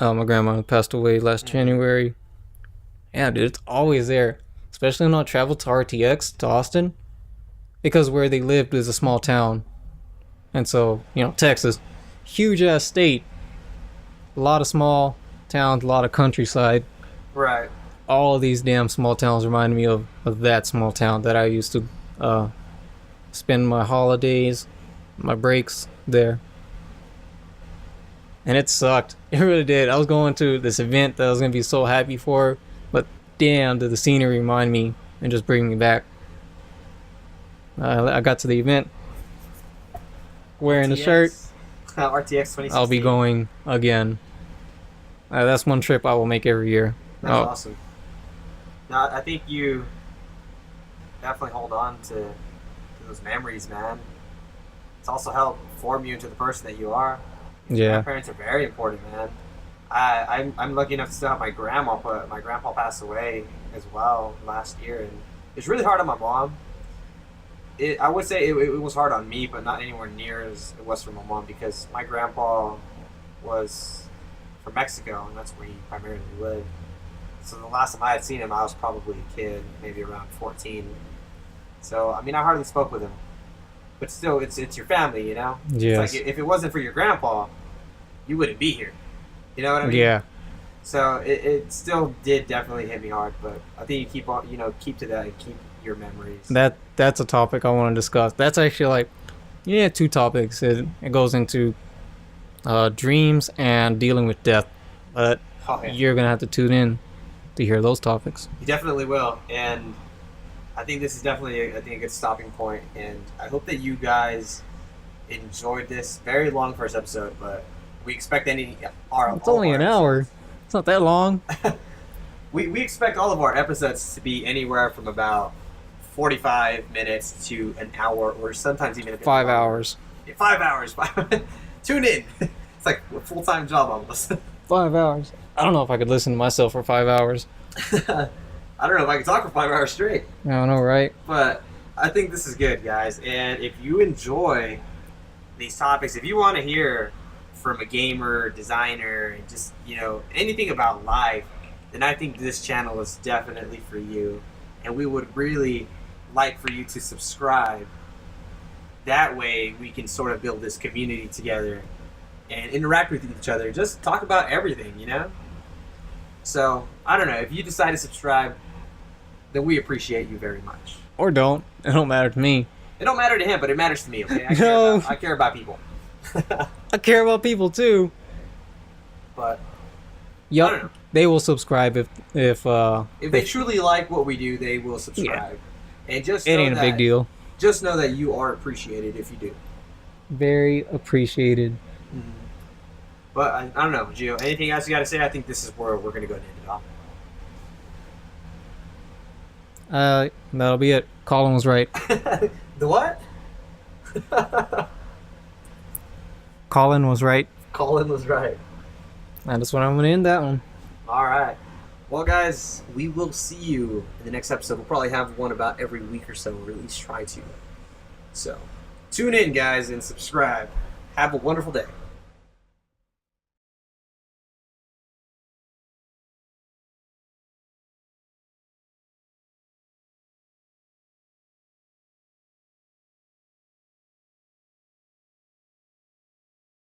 my grandma passed away last January. Yeah, dude, it's always there. Especially when I travel to RTX, to Austin. Because where they lived is a small town. And so, Texas, huge ass state. A lot of small towns, a lot of countryside. Right. All of these damn small towns remind me of that small town that I used to spend my holidays, my breaks there. And it sucked. It really did. I was going to this event that I was going to be so happy for, but damn, did the scenery remind me and just bring me back. I got to the event wearing the shirt. RTX 2016. I'll be going again. That's one trip I will make every year. That's awesome. No, I think you definitely hold on to those memories, man. It's also helped form you into the person that you are. Yeah. My parents are very important, man. I'm lucky enough to still have my grandma, but my grandpa passed away as well last year, and it's really hard on my mom. I would say it was hard on me, but not anywhere near as it was for my mom, because my grandpa was from Mexico, and that's where he primarily lived. So the last time I had seen him, I was probably a kid, maybe around 14. So, I mean, I hardly spoke with him. But still, it's your family, you know? Yes. It's like, if it wasn't for your grandpa, you wouldn't be here. You know what I mean? Yeah. So it still did definitely hit me hard, but I think you keep on, keep to that and keep your memories. That's a topic I want to discuss. That's actually two topics. It goes into dreams and dealing with death. But you're going to have to tune in to hear those topics. You definitely will. And I think this is definitely a good stopping point. And I hope that you guys enjoyed this very long first episode, but we expect It's only an hour. It's not that long. We expect all of our episodes to be anywhere from about 45 minutes to an hour, or sometimes even a bit 5 longer. hours. Yeah, 5 hours. Tune in. It's like a full-time job almost. 5 hours. I don't know if I could listen to myself for 5 hours. I don't know if I can talk for 5 hours straight. I don't know, right? But I think this is good, guys. And if you enjoy these topics, if you want to hear from a gamer, designer, and just, anything about life, then I think this channel is definitely for you. And we would really like for you to subscribe. That way we can sort of build this community together and interact with each other. Just talk about everything, So, I don't know. If you decide to subscribe, then we appreciate you very much. Or don't. It don't matter to me. It don't matter to him, but it matters to me, okay? I care about people. I care about people too. But yep, I don't know. They will subscribe if they truly like what we do, they will subscribe. Yeah. And just it ain't a big deal. Just know that you are appreciated if you do. Very appreciated. Mm-hmm. But I don't know, Gio. Anything else you got to say? I think this is where we're going to go and end it off. That'll be it. Colin was right. The what? Colin was right. Colin was right. That's what I'm going to end that one. All right. Well, guys, we will see you in the next episode. We'll probably have one about every week or so, or at least try to. So, tune in, guys, and subscribe. Have a wonderful day.